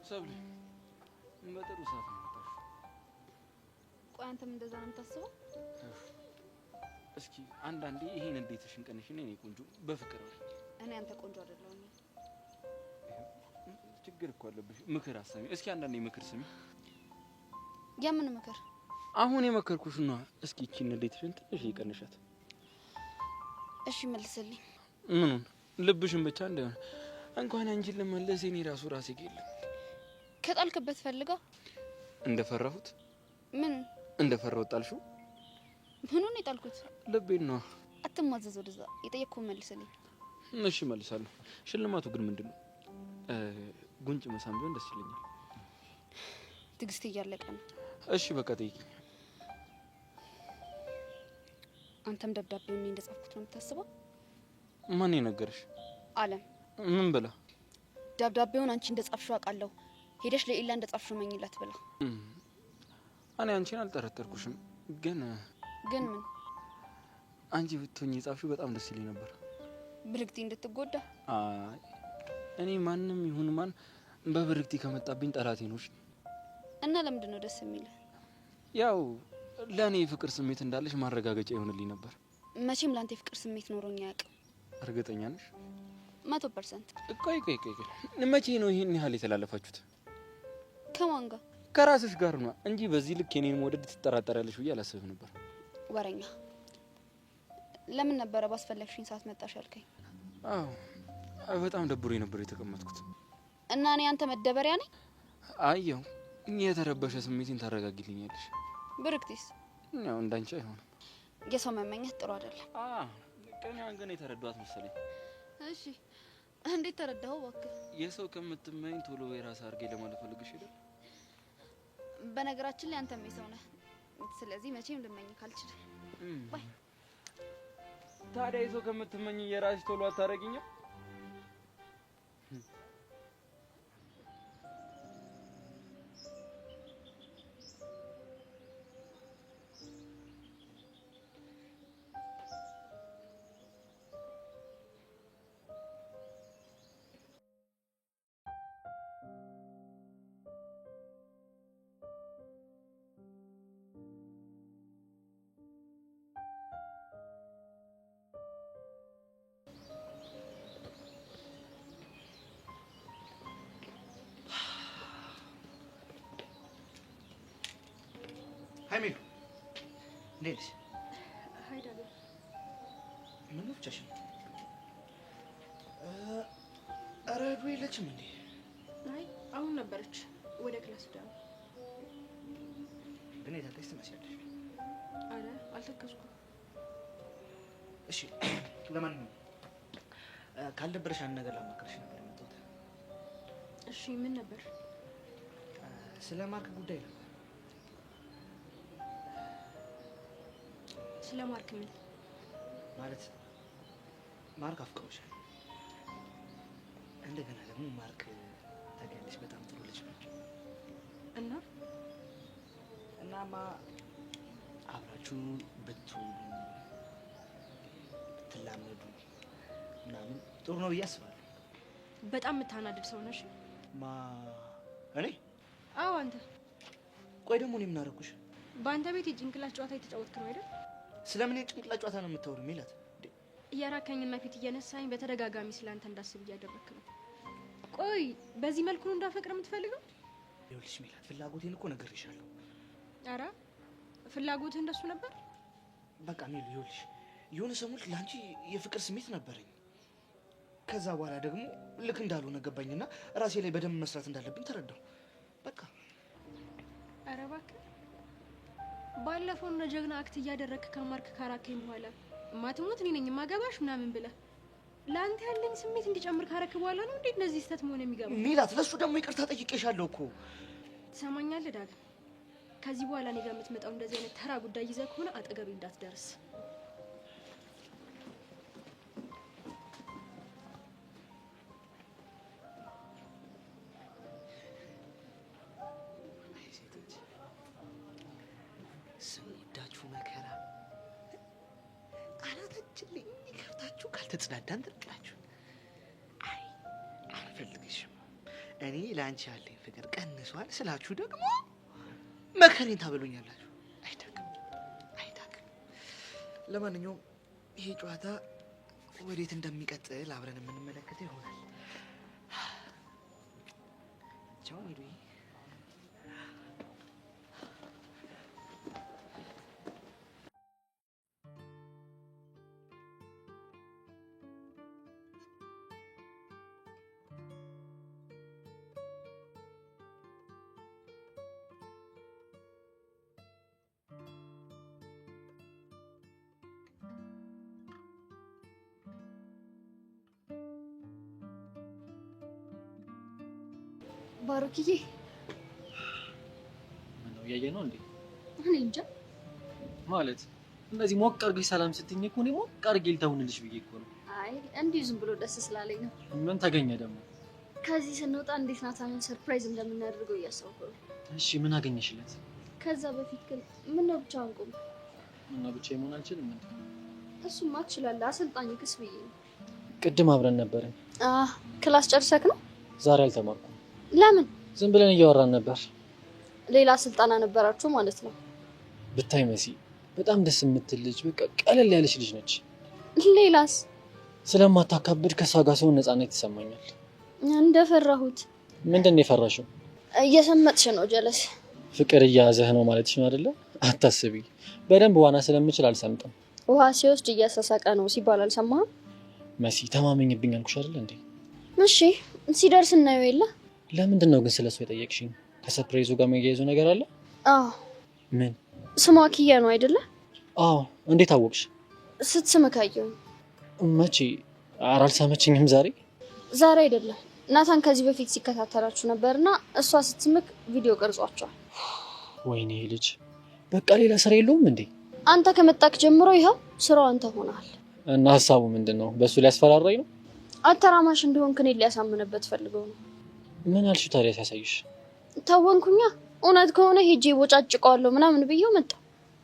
ሰብለ በጥሩ ሰዓት ነው የመጣሽው። ቆይ አንተም እንደዛ ነው የምታስበው? እስኪ አንዳንዴ ይሄን እንዴትሽን ቀንሽን የኔ ቆንጆ በፍቅር ነው። እኔ አንተ ቆንጆ አይደለሁም። ችግር እኮ አለብሽ። ምክር አሰሚ። እስኪ አንዳንዴ ምክር ስሚ። የምን ምክር? አሁን የመከርኩሽ ነው። እስኪ እቺን እንዴትሽን ትንሽ ይቀንሻት። እሺ መልስልኝ። ምኑን? ልብሽን ብቻ እንዳይሆን እንኳን አንቺን ለመለስ እኔ ራሱ ራሴ ገለ ከጣልክበት ፈልገው እንደፈራሁት። ምን እንደፈራሁት ጣልሽው? ምኑን የጣልኩት? ልቤን ነው። አትማዘዝ። ወደዛ የጠየቅኩህን መልስልኝ። እሺ መልሳለሁ። ሽልማቱ ግን ምንድነው? ጉንጭ መሳም ቢሆን ደስ ይለኛል። ትዕግስት እያለቀ ነው። እሺ በቃ ጠይቂኝ። አንተም ደብዳቤውን እኔ እንደጻፍኩት ነው የምታስበው? ማን የነገረሽ? አለም። ምን ብላ? ደብዳቤውን አንቺ እንደጻፍሽው አውቃለሁ፣ ሄደሽ ለኢላ እንደጻፍሽው መኝላት ብላ። እኔ አንቺን አልጠረጠርኩሽም፣ ግን ምን? አንቺ ብትሆኚ የጻፍሽው በጣም ደስ ይለኝ ነበር። ብርክቲ እንድትጎዳ? አይ እኔ ማንም ይሁን ማን በብርክቲ ከመጣብኝ ጠላቴ ነው። እና ለምንድን ነው ደስ የሚል? ያው ለእኔ የፍቅር ስሜት እንዳለሽ ማረጋገጫ ይሆንልኝ ነበር። መቼም ላንተ የፍቅር ስሜት ኖሮኝ አያውቅም። እርግጠኛ ነሽ? 100%። ቆይ መቼ ነው ይሄን ያህል የተላለፋችሁት? ከማን ጋር? ከራስሽ ጋር ነው እንጂ በዚህ ልክ የኔን መውደድ ትጠራጠሪያለሽ ብዬ አላስብም ነበር። ወረኛ። ለምን ነበረ ባስፈለግሽኝ ሰዓት መጣሽ ያልከኝ? አዎ በጣም ደብሮኝ ነበር የተቀመጥኩት። እና እኔ አንተ መደበሪያ ነኝ? አየው የተረበሸ ስሜቴን ታረጋግልኛለሽ። ብርክቲስ? ያው እንዳንቺ አይሆንም። የሰው መመኘት ጥሩ አይደለም። ቀኛን ግን የተረዷት መሰለኝ። እሺ እንዴት ተረዳኸው? እባክህ የሰው ከምትመኝ ቶሎ የራስ አድርጌ ለማለት ፈልግሽ አይደል? በነገራችን ላይ አንተም የሰው ነህ። ስለዚህ መቼም ልመኝ ካልችልም ባይ። ታዲያ የሰው ከምትመኝ የራስሽ ቶሎ አታረጊኝም? ሀይሜ እንዴት ነሽ? ሀይ ዳኒ። ምን ነው ብቻሽን? ኧረ ዱ የለችም እንዴ? አይ አሁን ነበረች ወደ ክላስ ሄዳ ነው። ግን የታከሽ ትመስያለሽ። አረ አልተከስኩም። እሺ ለማንኛውም ካልደበረሽ አንድ ነገር ላማክርሽ ነበር የመጣሁት። እሺ ምን ነበር? ስለ ማርክ ጉዳይ ነው። ስለ ማርክ ምን ማለት? ማርክ አፍቅሮሻል። እንደገና ደግሞ ማርክ ታውቂያለሽ በጣም ጥሩ ልጅ ነው። እናማ አብራችሁ ብትውሉ ብትላመዱ ምናምን ጥሩ ነው ብዬ አስባለሁ። በጣም የምታናድድ ሰው ነሽ። እኔ? አዎ አንተ። ቆይ ደግሞ እኔ ምን አደረኩሽ? በአንተ ቤት የጭንቅላት ጨዋታ የተጫወትክ ነው አይደል? ስለምን የጭንቅላት ጨዋታ ነው የምታወሪው ሜላት? እያራካኝና ፊት እየነሳኝ በተደጋጋሚ ስለአንተ እንዳስብ እያደረክ ነው። ቆይ በዚህ መልኩ ነው እንዳፈቅር የምትፈልገው? ይኸውልሽ ሜላት ፍላጎቴን እኮ ነግሬሻለሁ። ኧረ ፍላጎትህ እንደሱ ነበር? በቃ ሜሉ ይኸውልሽ የሆነ ሰሞን ለአንቺ የፍቅር ስሜት ነበረኝ። ከዛ በኋላ ደግሞ ልክ እንዳልሆነ ገባኝና ራሴ ላይ በደንብ መስራት እንዳለብኝ ተረዳሁ። በቃ ኧረ እባክህ ባለፈው እንደ ጀግና አክት እያደረክ ከማርክ ካራከኝ በኋላ ማትሞት እኔ ነኝ የማገባሽ ምናምን ብለህ ለአንተ ያለኝ ስሜት እንዲጨምር ካረክ በኋላ ነው እንዴ እነዚህ ስህተት መሆን የሚገባው? ሜላት ለሱ ደግሞ ይቅርታ ጠይቄሻለሁ እኮ። ትሰማኛለህ ዳግም? ከዚህ በኋላ እኔ ጋር የምትመጣው እንደዚህ አይነት ተራ ጉዳይ ይዘህ ከሆነ አጠገቤ እንዳትደርስ። ስንወዳችሁ መከራ ቃላታችን ላይ የሚከብታችሁ ካልተጽዳዳን ትርቅላችሁ። አይ አልፈልግሽም፣ እኔ ለአንቺ ያለኝ ፍቅር ቀንሷል ስላችሁ ደግሞ መከሬን ታበሉኛላችሁ። አይዳግም አይዳግም። ለማንኛውም ይሄ ጨዋታ ወዴት እንደሚቀጥል አብረን የምንመለከተው ይሆናል። ቻው ሜሪ። ባሩክዬ ያየ ነው እንዴ? እኔ እንጃ ማለት እንደዚህ ሞቅ አድርገሽ ሰላም ስትኝ እኮ እኔ ሞቅ አድርጌ ልተውንልሽ ብዬ እኮ ነው። አይ እንዲሁ ዝም ብሎ ደስ ስላለኝ ነው። ምን ተገኘ ደግሞ? ከዚህ ስንወጣ እንዴት ናታንን ሰርፕራይዝ እንደምናደርገው እያሰብኩ ነው። እሺ ምን አገኘሽለት? ከዛ በፊት ግን ምን ነው ብቻውን ቆም እና ብቻዬን መሆን አልችልም እንዴ? እሱማ ትችላለህ። አሰልጣኝ ክስ ብዬ ነው። ቅድም አብረን ነበርን። ክላስ ጨርሰክ ነው? ዛሬ አልተማርኩም። ለምን? ዝም ብለን እያወራን ነበር። ሌላ ስልጠና ነበራችሁ ማለት ነው? ብታይ መሲ በጣም ደስ የምትል ልጅ፣ በቃ ቀለል ያለች ልጅ ነች። ሌላስ? ስለማታካብድ ከሷ ጋር ሰውን ነፃነት ይሰማኛል። እንደፈራሁት። ምንድን ነው የፈራሽው? እየሰመጥሽ ነው። ጀለስ ፍቅር እያያዘህ ነው ማለትሽ ነው አይደለ? አታስቢ፣ በደንብ ዋና ስለምችል አልሰምጥም። ውሃ ሲወስድ እያሳሳቀ ነው ሲባል አልሰማህም? መሲ ተማመኝብኝ አልኩሽ አይደል እንዴ? እሺ ሲደርስ እናየው የለ። ለምንድን ነው ግን ስለሱ የጠየቅሽኝ? ከሰርፕራይዙ ጋር የሚያያዙ ነገር አለ? አዎ። ምን? ስሟ ኪያ ነው አይደለ? አዎ። እንዴት አወቅሽ? ስትስምክ አየሁኝ። መቼ? ኧረ አልሰመችኝም። ዛሬ አይደለም። ናታን ከዚህ በፊት ሲከታተላችሁ ነበርና እሷ ስትስምክ ቪዲዮ ቀርጿቸዋል። ወይኔ ልጅ በቃ ሌላ ስራ የለውም እንዴ? አንተ ከመጣክ ጀምሮ ይኸው ስራው አንተ ሆነሃል። እና ሀሳቡ ምንድን ነው? በሱ ሊያስፈራራኝ ነው? አተራማሽ እንደሆንክ እኔን ሊያሳምንበት ፈልገው ነው። ምን አልሽው ታዲያ ሲያሳይሽ? ታወንኩኛ። እውነት ከሆነ ሄጄ ቦጫጭቀዋለሁ ምናምን ብዬው መጣ።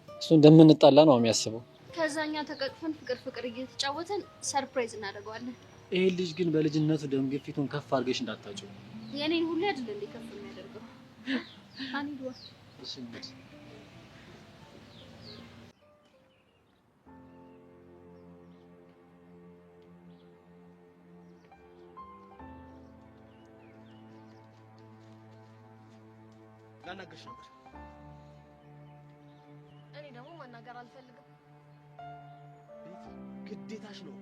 እሱ እንደምንጣላ ነው የሚያስበው። ከዛኛ ተቀቅፈን ፍቅር እየተጫወተን ሰርፕራይዝ እናደርገዋለን። ይሄ ልጅ ግን በልጅነቱ ደም ግፊቱን ከፍ አድርገሽ እንዳታጭው። የኔን ሁሉ አይደል እንዴ ከፍ የሚያደርገው? አንዱ እሺ ላናግርሽ ነበር። እኔ ደግሞ ማናገር አልፈልግም። ግዴታሽ ነው።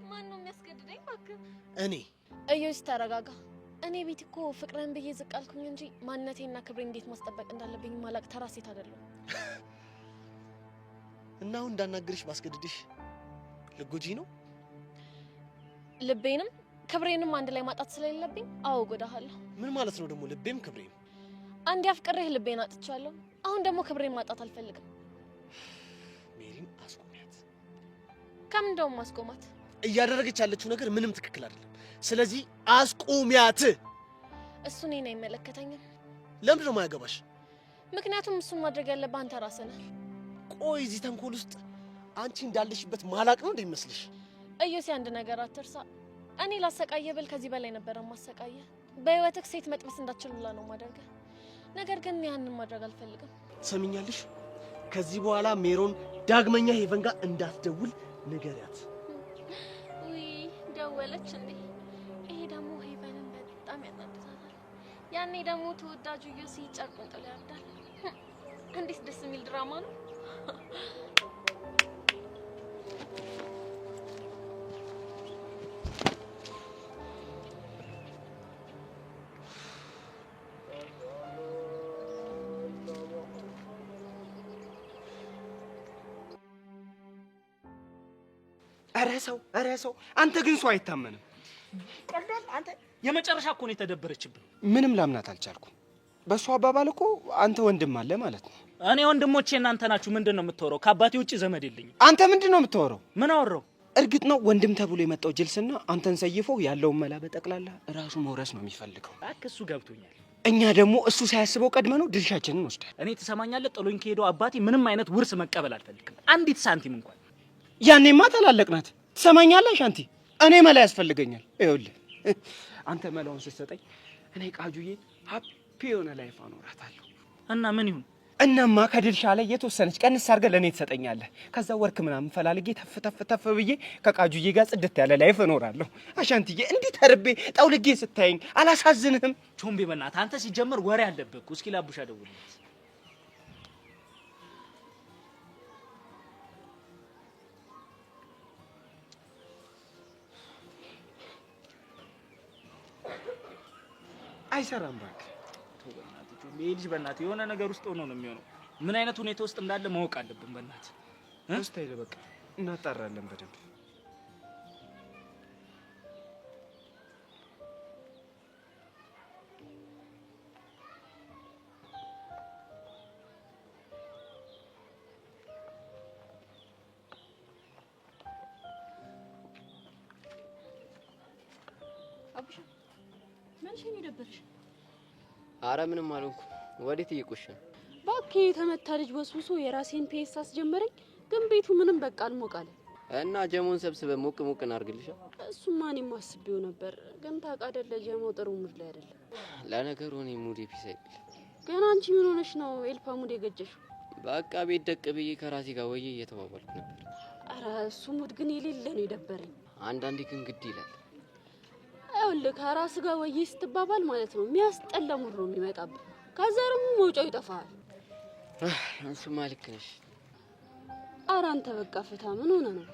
ማን ነው የሚያስገድደኝ? እባክህ እኔ። እዮስ ተረጋጋ። እኔ ቤት እኮ ፍቅርን ብዬ ዝቅ አልኩኝ እንጂ ማንነቴና ክብሬ እንዴት ማስጠበቅ እንዳለብኝ ማላቅ ተራ ሴት አይደለሁም። እና አሁን እንዳናግርሽ ባስገድድሽ ልጎጂ ነው? ልቤንም ክብሬንም አንድ ላይ ማጣት ስለሌለብኝ አዎ ጎዳሃለሁ። ምን ማለት ነው ደግሞ ልቤም ክብሬም? አንዴ አፍቅሬህ ልቤን አጥቻለሁ። አሁን ደግሞ ክብሬን ማጣት አልፈልግም። ሜሪን አስቆሚያት። ከምን እንደውም ማስቆማት? እያደረገች ያለችው ነገር ምንም ትክክል አይደለም። ስለዚህ አስቆሚያት። እሱ እኔን አይመለከተኝም። ለምንድን ነው የማያገባሽ? ምክንያቱም እሱን ማድረግ ያለብህ አንተ ራስህ ነህ። ቆይ እዚህ ተንኮል ውስጥ አንቺ እንዳለሽበት ማላቅ ነው እንደሚመስልሽ? እዮሲ አንድ ነገር አትርሳ። እኔ ላሰቃየ ብል ከዚህ በላይ ነበር ማሰቃየ። በህይወትህ ሴት መጥበስ እንዳትችልላ ነው ማደርገህ። ነገር ግን ያንን ማድረግ አልፈልግም። ሰሚኛለሽ? ከዚህ በኋላ ሜሮን ዳግመኛ ሄቨን ጋር እንዳትደውል ንገሪያት። ውይ ደወለች እንዴ? ይሄ ደግሞ ሄቨንን በጣም ያናድዳታል። ያኔ ደግሞ ተወዳጁ እዮሲ ጨርቁን ጥሎ ያብዳል። እንዴት ደስ የሚል ድራማ ነው። ኧረ ሰው አንተ ግን ሰው አይታመንም። ቀልዳል አንተ። የመጨረሻ እኮ ነው የተደበረችብህ። ምንም ላምናት አልቻልኩም። በሷ አባባል እኮ አንተ ወንድም አለ ማለት ነው። እኔ ወንድሞቼ እናንተ ናችሁ። ምንድን ነው የምትወራው? ከአባቴ ውጪ ዘመድ የለኝም። አንተ ምንድን ነው የምትወራው? ምን አወራው? እርግጥ ነው ወንድም ተብሎ የመጣው ጅልስና አንተን ሰይፎ ያለውን መላ በጠቅላላ ራሱ መውረስ ነው የሚፈልገው። እባክህ እሱ ገብቶኛል። እኛ ደግሞ እሱ ሳያስበው ቀድመ ነው ድርሻችንን ወስዳል። እኔ ትሰማኛለህ? ጥሎኝ ከሄደው አባቴ ምንም አይነት ውርስ መቀበል አልፈልግም። አንዲት ሳንቲም እንኳን። ያኔማ ታላለቅናት። ትሰማኛለህ ሻንቲ? እኔ መላ ያስፈልገኛል። ይኸውልህ አንተ መላውን ስትሰጠኝ እኔ ቃጁዬ ሀፒ የሆነ ላይፍ አኖራታለሁ። እና ምን ይሁን? እናማ ከድርሻ ላይ የተወሰነች ቀንስ አድርገህ ለእኔ ትሰጠኛለህ። ከዛ ወርክ ምናምን ፈላልጌ ተፍ ብዬ ከቃጁዬ ጋር ጽድት ያለ ላይፍ እኖራለሁ። አሻንትዬ እንዲህ ተርቤ ጠውልጌ ስታየኝ አላሳዝንህም? ቾምቤ በእናትህ አንተ ሲጀምር ወሬ አለብህ እኮ። እስኪ ላቡሻ ደውልለት። አይሰራም እባክህ። በእናትህ ቾምቤ፣ ይሄ ልጅ በእናትህ የሆነ ነገር ውስጥ ሆኖ ነው የሚሆነው። ምን አይነት ሁኔታ ውስጥ እንዳለ ማወቅ አለብን። በእናትህ ውስጥ አይደል? በቃ እናጣራለን በደንብ። አንቺ ምን ይደብርሽ? አረ ምንም አልሆንኩም። ወዴት እየቆሸ ነው? ባክህ የተመታ ልጅ ወስውሶ የራሴን ፔስ አስጀመረኝ። ግን ቤቱ ምንም በቃ አልሞቃለ እና ጀሞን ሰብስበ ሞቅ ሞቅ እናርግልሻ። እሱማ እኔም አስቤው ነበር፣ ግን ታውቃ አይደለ ጀሞ ጥሩ ሙድ ላይ አይደለም። ለነገሩ እኔ ሙዴ ፒስ አይደለም። ግን አንቺ ምን ሆነሽ ነው ኤልፓ ሙድ የገጀሽው? በቃ ቤት ደቅ ብዬ ከራሴ ጋር ወዬ እየተባባልኩ ነበር። አረ እሱ ሙድ ግን የሌለ ነው የደበረኝ። አንዳንዴ ግን ግድ ይላል። አይወልህ ከራስ ጋር ወዬ ስትባባል ማለት ነው የሚያስጠላ ሙድ ነው የሚመጣብህ። ከዛ ደግሞ መውጫው ይጠፋል። እሱማ ልክ ነሽ። አረ አንተ በቃ ፍታ። ምን ሆነ ነው?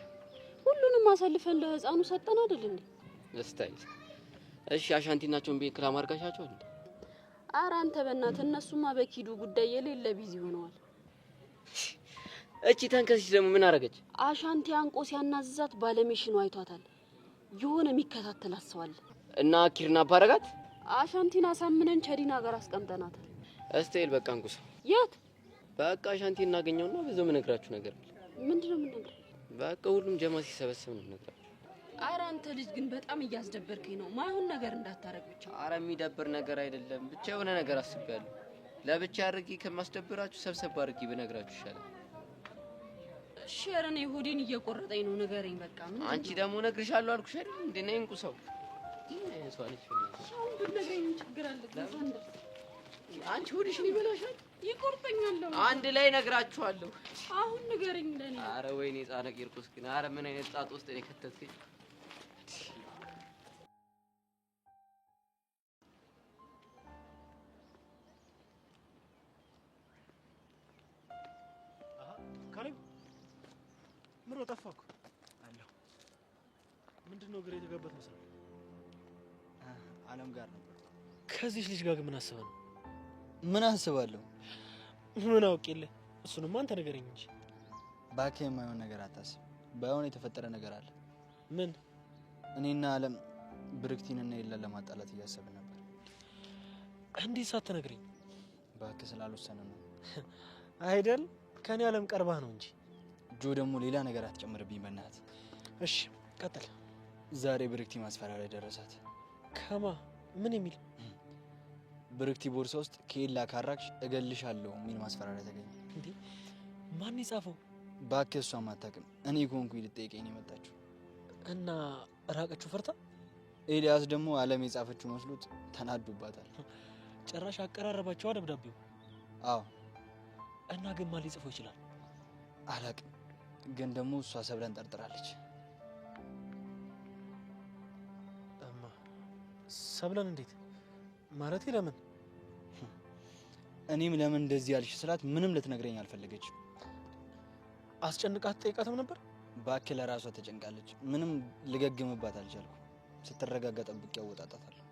ሁሉንም አሳልፈን ለህፃኑ ሰጠን አይደል እንዴ? እስታይ እሺ አሻንቲናቸውን ቤት ክራም አርጋሻቸው እንዴ? አረ አንተ በእናትህ እነሱማ በኪዱ ጉዳይ የሌለ ቢዚ ሆነዋል። እቺ ተንከሲስ ደግሞ ምን አረገች? አሻንቲ አንቆ ሲያናዝዛት ባለሜሽኑ አይቷታል። የሆነ የሚከታተላት ሰው አለ እና ኪርና ባረጋት። አሻንቲን አሳምነን ቸዲና ጋር አስቀምጠናታል። እስቴል በቃ እንኩስ። የት? በቃ አሻንቲ እናገኘውና በዛው ምነግራችሁ ነገር አለ። ምንድነው የምነግርህ? በቃ ሁሉም ጀማ ሲሰበሰብ ነው የምነግራችሁ። አረ አንተ ልጅ ግን በጣም እያስደበርከኝ ነው። ማይሆን ነገር እንዳታረግ ብቻ። አረ የሚደብር ነገር አይደለም፣ ብቻ የሆነ ነገር አስቤያለሁ። ለብቻ አድርጊ ከማስደብራችሁ ሰብሰብ አድርጊ ብነግራችሁ ይሻላል። እሺ ኧረ እኔ ሆዴን እየቆረጠኝ ነው፣ ንገረኝ በቃ። ምን አንቺ ደግሞ እነግርሻለሁ አልኩሽ አይደል እንዴ? ነይ እንቁ ሰው ሰው አለች። አሁን ብትነግረኝ ምን ችግር አለ? አንቺ ሆድሽን ይበላሻል፣ ይቆርጠኛል። አንድ ላይ እነግራችኋለሁ። አሁን ንገረኝ ለኔ። አረ ወይኔ ጻነ ቂርቆስ ግን አረ ምን አይነት ጣጥ ውስጥ ነው ከተትከኝ? ካሌብ ምን ጠፋኩ? አለሁ። ምንድነው ግሬ የተገበት መሰለኝ? አለም ጋር ነበር። ከዚህ ልጅ ጋር ምን አስበህ ነው? ምን አስባለሁ? ምን አውቄልህ? እሱንም አንተ ንገረኝ እንጂ። እባክህ የማይሆን ነገር አታስብ። ባይሆን የተፈጠረ ነገር አለ። ምን? እኔና አለም ብርክቲንና የለን ለማጣላት እያሰብን ነበር። እንዴት ሳትነግረኝ? እባክህ ስላልወሰነ ነው አይደል? ከኔ አለም ቀርባህ ነው እንጂ። ጆ ደግሞ ሌላ ነገር አትጨምርብኝ በእናትህ። እሺ ቀጥል። ዛሬ ብርክቲ ማስፈራሪያ ደረሳት። ከማ? ምን የሚል? ብርክቲ ቦርሳ ውስጥ ከኤላ ካራክሽ እገልሻለሁ የሚል ማስፈራሪያ ተገኘ። እንዴ ማን የጻፈው? እባክህ እሷም አታውቅም። እኔ ኮንኩኝ ልጠይቀኝ ነው የመጣችው። እና ራቀችው ፈርታ? ኤልያስ ደግሞ አለም የጻፈችው መስሎት ተናዶባታል። ጭራሽ አቀራረባቸው ደብዳቤው። አዎ። እና ግን ማን ሊጽፈው ይችላል? አላውቅም። ግን ደግሞ እሷ ሰብለን ጠርጥራለች። እማ ሰብለን እንዴት? ማለቴ ለምን? እኔም ለምን እንደዚህ ያልሽ ስላት ምንም ልትነግረኝ አልፈለገችም። አስጨንቃት ጠይቃትም ነበር። እባክህ ለራሷ ተጨንቃለች። ምንም ልገግምባት አልቻልኩም። ስትረጋጋ ጠብቄ አወጣጣታለሁ።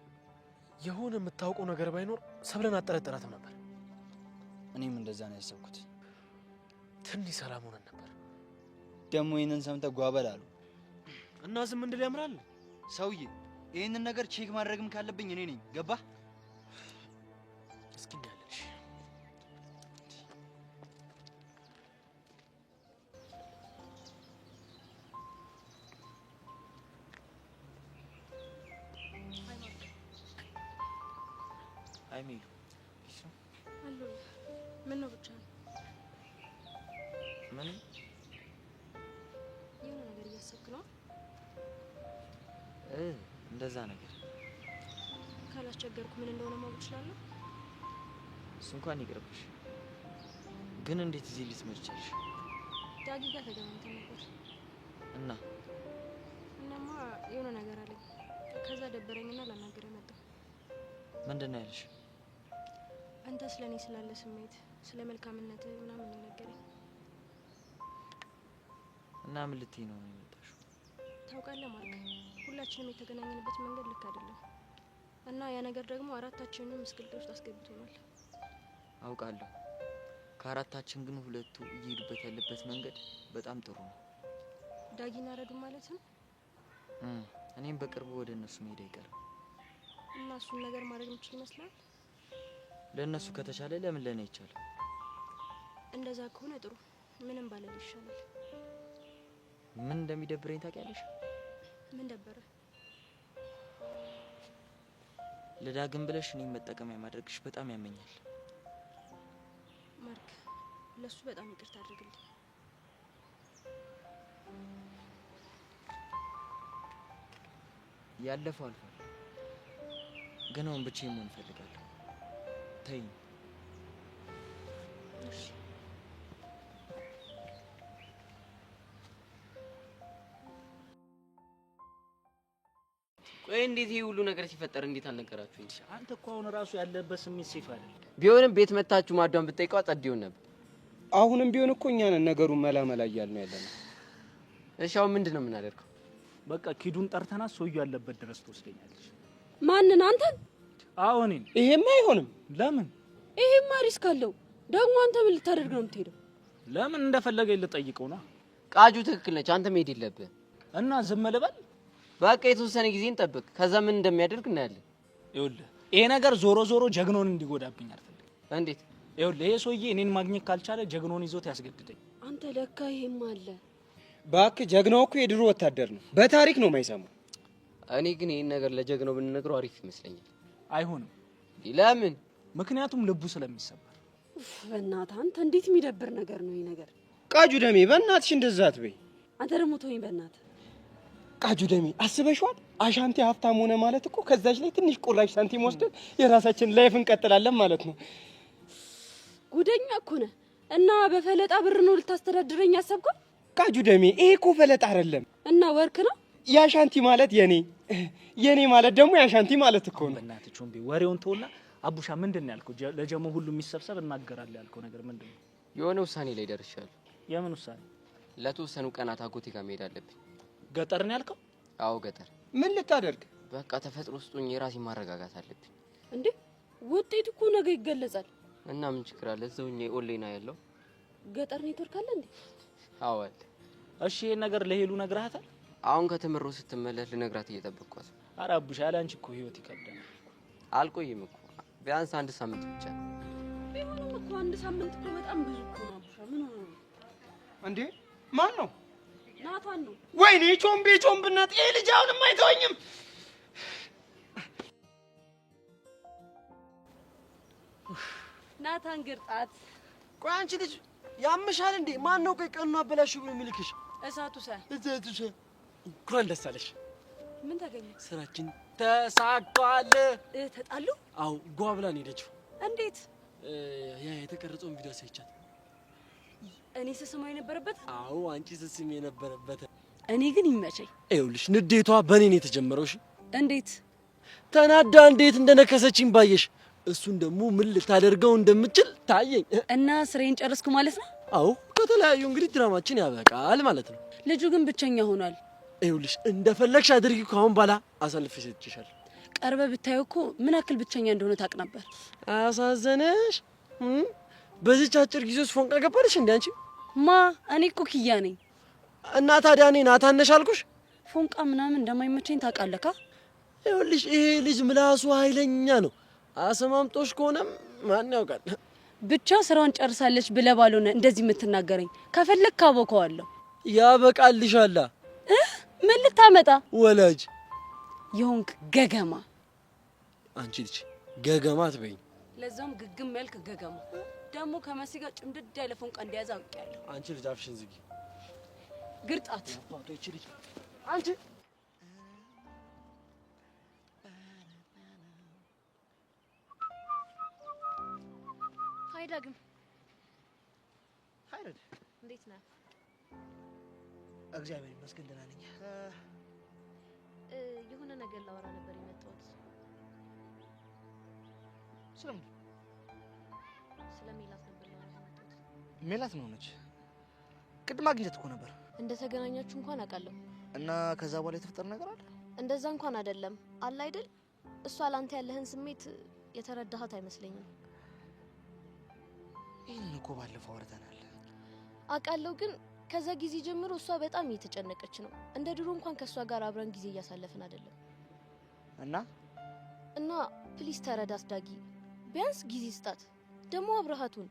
የሆነ የምታውቀው ነገር ባይኖር ሰብለን አጠረጠራትም ነበር። እኔም እንደዛ ነው ያሰብኩት። ትንሽ ሰላም ሆነን ነበር። ደግሞ ይሄንን ሰምተህ ጓበል አሉ እና ዝም እንድል ያምራል። ሰውዬ ይሄንን ነገር ቼክ ማድረግም ካለብኝ እኔ ነኝ። ገባህ? እስኪ ያለሽ አይሚሉ አሎ ምን ነው ብቻ ምን የሆነ ነገር እያሰብክ ነው? እንደዛ ነገር ካላስቸገርኩ ምን እንደሆነ ማወቅ እችላለሁ? እሱ እንኳን ይቅርብሽ። ግን እንዴት እዚህ ልትመጪ ቻልሽ? ዳጊ ጋር ተገናኝተን ነበር እና እናማ የሆነ ነገር አለኝ። ከዛ ደበረኝና ላናገርህ መጣሁ። ምንድን ነው ያልሽ? አንተ ስለኔ ስላለ ስሜት፣ ስለ መልካምነት ምናምን ነገረኝ። እና ምን ልትይ ነው የመጣሽው? ታውቃለህ ማርክ፣ ሁላችንም የተገናኘንበት መንገድ ልክ አይደለም እና ያ ነገር ደግሞ አራታችንንም ምስቅልቅል ውስጥ አስገብቶናል። አውቃለሁ። ከአራታችን ግን ሁለቱ እየሄዱበት ያለበት መንገድ በጣም ጥሩ ነው። ዳጊና ረዱ ማለት ነው። እኔም በቅርቡ ወደ እነሱ መሄድ አይቀርም። እና እሱን ነገር ማድረግ የምችል ይመስላል? ለእነሱ ከተቻለ ለምን ለኔ አይቻልም? እንደዛ ከሆነ ጥሩ። ምንም ባለል ይሻላል። ምን እንደሚደብረኝ ታውቂያለሽ? ምን ደበረ? ለዳግም ብለሽ እኔን መጠቀሚያ ማድረግሽ በጣም ያመኛል። ማርክ ለሱ በጣም ይቅርታ አድርግልኝ። ያለፈው አልፏል። ግን አሁን ብቻዬን መሆን እፈልጋለሁ። ተይኝ። እሺ ቆይ እንዴት ይሄ ሁሉ ነገር ሲፈጠር እንዴት አልነገራችሁኝ? አንተ እኮ አሁን ራሱ ያለበት ስሜት ሴፍ አይደል? ቢሆንም ቤት መታችሁ ማዷን ብትጠይቀው ጸድዩን ነበር። አሁንም ቢሆን እኮ እኛ ነን ነገሩን መላመላ እያልን ያለነው። እሺ አሁን ምንድነው የምናደርገው? በቃ ኪዱን ጠርተናት ሰውዬው ያለበት ድረስ ትወስደኛለች። ማንን? አንተን? አዎ እኔን። ይሄማ አይሆንም። ለምን? ይሄማ ሪስክ አለው። ደግሞ አንተ ምን ልታደርግ ነው የምትሄደው? ለምን እንደፈለገ ልጠይቀው ነው። ቃጁ ትክክል ነች። አንተ መሄድ የለብህም። እና ዝም ልበል? በቃ የተወሰነ ጊዜ እንጠብቅ። ከዛ ምን እንደሚያደርግ እናያለን። ይኸውልህ ይሄ ነገር ዞሮ ዞሮ ጀግኖን እንዲጎዳብኝ አልፈልግም። እንዴት? ይኸውልህ ይሄ ሰውዬ እኔን ማግኘት ካልቻለ ጀግኖን ይዞት ያስገድደኝ። አንተ ለካ ይሄም አለ። እባክህ ጀግናው እኮ የድሮ ወታደር ነው። በታሪክ ነው የማይሰማው። እኔ ግን ይሄን ነገር ለጀግናው ብንነግረው አሪፍ ይመስለኛል። አይሆንም። ለምን? ምክንያቱም ልቡ ስለሚሰበር። በእናትህ አንተ እንዴት የሚደብር ነገር ነው ይሄ ነገር። ቃጁ ደሜ በእናትሽ እንደዛ አትበይ። አንተ ደግሞ ተወኝ በእናትህ። ቃጁ ደሜ አስበሽዋል? አሻንቴ ሀብታም ሆነ ማለት እኮ ከዛች ላይ ትንሽ ቁራሽ ሳንቲም ወስደን የራሳችን ላይፍ እንቀጥላለን ማለት ነው። ጉደኛ እኮ ነህ። እና በፈለጣ ብር ነው ልታስተዳድረኝ ያሰብከው? ቃጁ ደሜ ይሄ እኮ ፈለጣ አይደለም እና ወርክ ነው። ያሻንቲ ማለት የኔ ማለት ደግሞ ያሻንቲ ማለት እኮ ነው። በእናትህ ቾምቤ ወሬውን ተውና፣ አቡሻ ምንድነው ያልከው? ለጀሞ ሁሉ የሚሰብሰብ እናገራለሁ ያልከው ነገር ምንድነው? የሆነ ውሳኔ ላይ ደርሻለሁ። የምን ውሳኔ? ለተወሰኑ ቀናት አጎቴ ጋር መሄድ አለብኝ። ገጠር ነው ያልከው? አዎ ገጠር። ምን ልታደርግ? በቃ ተፈጥሮ ውስጥ ሆኜ የራሴን ማረጋጋት አለብኝ። እንዴ ውጤት እኮ ነገ ይገለጻል። እና ምን ችግር አለ? እዛው ሆኜ ኦንላይን ያለው ገጠር ኔትወርክ አለ እንዴ? አዎ አለ። እሺ ይሄን ነገር ለሄሉ ነግረሃታል? አሁን ከተመሮ ስትመለስ ልነግራት እየጠበቅኳት። ኧረ አቡሻ ያለ አንቺ እኮ ህይወት ይከብዳል። አልቆይም እኮ ቢያንስ 1 ሳምንት ብቻ ነው። ቢሆንም እኮ 1 ሳምንት እኮ በጣም ብዙ እኮ ነው። አቡሻ ምን ሆነ ነው እንዴ? ማን ነው? ናታን ነው። ወይኔ ቾምብናት ይሄ ልጅ አሁንም አይተወኝም። ናታን ግርጣት። ቆይ አንቺ ልጅ ያምሻል እንዴ? ማን ነው ቆይ ቀኑን አበላሽ ብሎ የሚልክሽ? እሳቱ እንኳን ደስ አለሽ። ምን ተገኘ? ስራችን ተሳክቷል። ተጣሉ? አው ጓ ብላ ነው ሄደችው። እንዴት? ያ የተቀረጸውን ቪዲዮ ሳይቻት እኔ ስስማው የነበረበት? አው አንቺ ስስም የነበረበት። እኔ ግን ይመቸኝ። ይኸውልሽ ንዴቷ በኔ ነው የተጀመረው። እሺ እንዴት? ተናዳ እንዴት እንደነከሰችኝ ባየሽ። እሱን ደግሞ ምን ልታደርገው እንደምችል ታየኝ። እና ስሬን ጨርስኩ ማለት ነው? አው ከተለያዩ እንግዲህ ድራማችን ያበቃል ማለት ነው። ልጁ ግን ብቸኛ ሆኗል። ይኸውልሽ እንደፈለግሽ አድርጊ። ካሁን በኋላ አሳልፌ ሰጥቼሻለሁ። ቀርበ ብታየው እኮ ምን ያክል ብቸኛ እንደሆነ ታውቅ ነበር። አሳዘነሽ? በዚህች አጭር ጊዜ ውስጥ ፎንቃ ገባልሽ እንዴ አንቺ? ማ እኔ እኮ ኪያ ነኝ። እና ታዲያ እኔ ናታን ነሽ አልኩሽ? ፎንቃ ምናምን እንደማይመቸኝ ታውቃለህ። ይኸውልሽ ይሄ ልጅ ምላሱ ኃይለኛ ነው። አሰማምጦሽ ከሆነም ማን ያውቃል። ብቻ ስራውን ጨርሳለች ብለህ ባልሆነ እንደዚህ የምትናገረኝ ከፈለክ ካቦከዋለሁ። ያበቃልሻላ። ምን ልታመጣ? ወላጅ የሆንክ ገገማ። አንቺ ልጅ ገገማ አትበይኝ። ለዛውም ግግም ያልክ ገገማ። ደግሞ ከመሲ ጋር ጭምድድ ያለ ፎንቃ እንደያዘ አውቄያለሁ። አንቺ ልጅ አፍሽን ዝጊ። ግርጣት አባቶ እቺ ልጅ አንቺ ዳግም ሀይረድ እንዴት ነህ? እግዚአብሔር ይመስገን ደህና ነኝ። የሆነ ነገር ላወራ ነበር የመጣሁት። ስለምን? ስለ ሜላት ነበር ላወራ የመጣሁት። ሜላት ነው ነች? ቅድም አግኝተት እኮ ነበር። እንደተገናኛችሁ እንኳን አውቃለሁ። እና ከዛ በኋላ የተፈጠረ ነገር አለ? እንደዛ እንኳን አይደለም አለ አይደል? እሷ ላንተ ያለህን ስሜት የተረዳሃት አይመስለኝም። ይሄን እኮ ባለፈው አውርተናል። አውቃለሁ፣ ግን ከዛ ጊዜ ጀምሮ እሷ በጣም እየተጨነቀች ነው። እንደ ድሮ እንኳን ከሷ ጋር አብረን ጊዜ እያሳለፍን አይደለም። እና ፕሊስ ተረዳት ዳጊ፣ ቢያንስ ጊዜ ስጣት። ደግሞ አብረሃቱን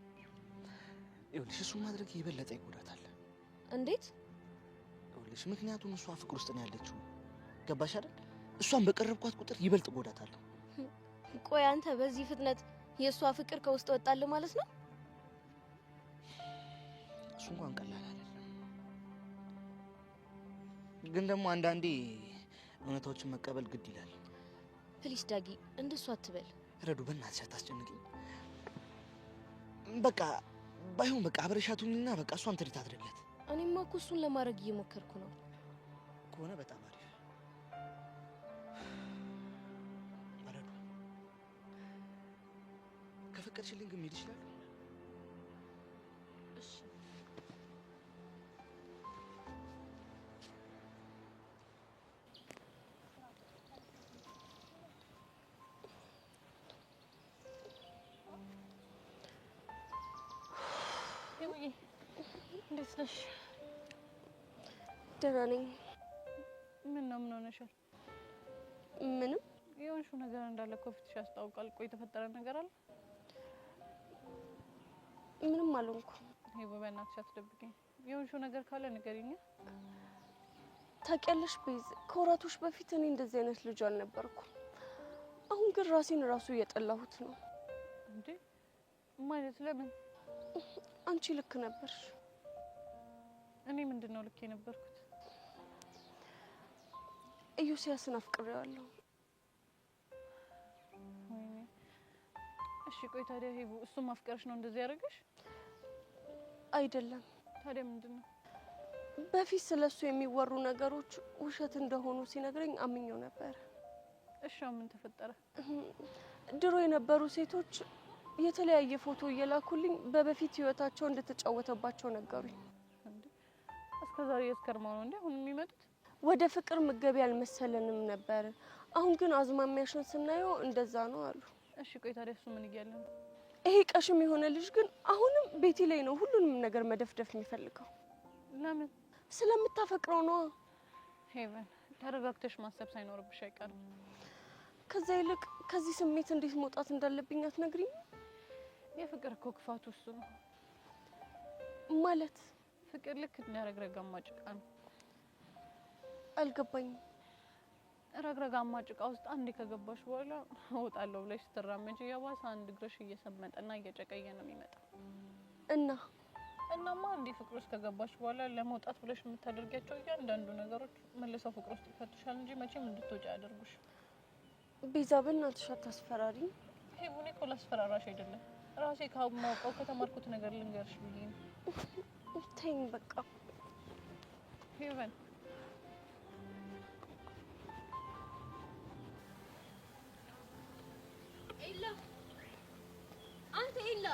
ይኸውልሽ፣ እሱ ማድረግ የበለጠ ይጎዳታል። እንዴት? ይኸውልሽ፣ ምክንያቱም እሷ ፍቅር ውስጥ ነው ያለችው። ገባሽ አይደል? እሷን በቀረብኳት ቁጥር ይበልጥ ጎዳታለሁ። ቆይ አንተ በዚህ ፍጥነት የእሷ ፍቅር ከውስጥ ወጣልህ ማለት ነው? እሱ እንኳን ቀላል አይደለም። ግን ደግሞ አንዳንዴ እውነታዎችን መቀበል ግድ ይላል። ፕሊስ ዳጊ እንደሱ አትበል። ረዱ በእናትሽ አታስጨንቅኝ። በቃ ባይሆን በቃ አብረሻቱኝና በቃ እሷን ትሪት አድርጊያት። እኔማ እኮ እሱን ለማድረግ እየሞከርኩ ነው። ከሆነ በጣም አሪፍ። ረዱ ከፈቀድሽልኝ ግን መሄድ ይችላል? እሺ እንዴት ነሽ? ደህና ነኝ። ምን ሆነሻል? ምንም። የሆንሽው ነገር እንዳለ እኮ ፊትሽ ያስታውቃል። ቆይ የተፈጠረ ነገር አለ? ምንም አልሆንኩም። ይሄ በእናትሽ አትደብቂኝ። የሆንሽው ነገር ካለ ንገሪኝ። ታውቂያለሽ ቤዝ፣ ከወራቶች በፊት እኔ እንደዚህ አይነት ልጅ አልነበርኩም። አሁን ግን ራሴን ራሱ እየጠላሁት ነው። እንዴ ማለት ለምን? አንቺ ልክ ነበርሽ። እኔ ምንድነው ልክ የነበርኩት? ኢዮስያስን አፍቅሬዋለሁ። ወይኔ እሺ ቆይ ታዲያ ሄቡ እሱም ማፍቀርሽ ነው እንደዚህ ያደርግሽ? አይደለም። ታዲያ ምንድነው? በፊት ስለሱ የሚወሩ ነገሮች ውሸት እንደሆኑ ሲነግረኝ አምኜው ነበር። እሺ ምን ተፈጠረ? ድሮ የነበሩ ሴቶች የተለያየ ፎቶ እየላኩልኝ በበፊት ህይወታቸው እንድትጫወተባቸው ነገሩኝ። እስከዛሬ እስከርማው ነው እንዴ አሁን የሚመጡት? ወደ ፍቅር ምገብ ያልመሰለንም ነበር። አሁን ግን አዝማሚያሽን ስናየው እንደዛ ነው አሉ። እሺ ቆይ ታዲያ እሱ ምን እያለ ነው? ይሄ ቀሽም የሆነ ልጅ ግን አሁንም ቤቲ ላይ ነው ሁሉንም ነገር መደፍደፍ የሚፈልገው። ለምን? ስለምታፈቅረው ነው። ሄቨን ተረጋግተሽ ማሰብ ሳይኖርብሽ አይቀርም። ከዛ ይልቅ ከዚህ ስሜት እንዴት መውጣት እንዳለብኝ አትነግሪኝ? የፍቅር እኮ ክፋቱ እሱ ነው ማለት። ፍቅር ልክ እንደረግረጋማ ጭቃ ነው። አልገባኝም። ረግረጋማ ጭቃ ውስጥ አንዴ ከገባሽ በኋላ እወጣለሁ ብለሽ ስትራመጂ የባሰ አንድ እግርሽ እየሰመጠና እየጨቀየ ነው የሚመጣው። እናማ አንዴ ፍቅር ውስጥ ከገባሽ በኋላ ለመውጣት ብለሽ የምታደርጊያቸው እያንዳንዱ ነገሮች መልሰው ፍቅር ውስጥ ይከቱሻል እንጂ መቼም እንድትወጪ አያደርጉሽ። ቤዛ በእናትሽ አታስፈራሪኝ። ይሄ ቡኔ እኮ ላስፈራራሽ አይደለም፣ ራሴ ከማውቀው ከተማርኩት ነገር ልንገርሽ ብዬ ነው። ተይኝ በቃ ሄቨን። ኤላ አንተ ኤላ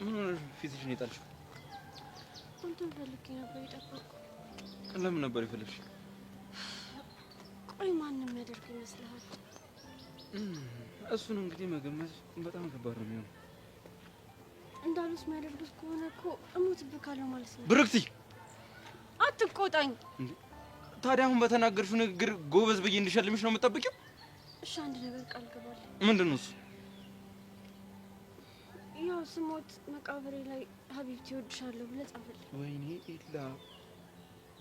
ምን ሆነሽ ፊትሽን የጣልሽው? አንተን ፈልጌ ነበር የጠበቅኩ። ለምን ነበር የፈለግሽ? ቆይ ማንም የሚያደርግ ይመስልሃል? እሱን እንግዲህ መገመት በጣም ከባድ ነው የሚሆነው። እንዳሉት የሚያደርጉት ከሆነ እኮ እሞትብካለሁ ማለት ነው። ብርክቲ አትቆጣኝ። ታዲያ አሁን በተናገርሽው ንግግር ጎበዝ ብዬ እንድሸልምሽ ነው የምትጠብቂው? እሺ አንድ ነገር ቃል ገባል። ምንድን ነው እሱ? ያው ስሞት መቃብሬ ላይ ሀቢብቲ እወድሻለሁ ብለህ ጻፍልኝ። ወይኔ ኤላ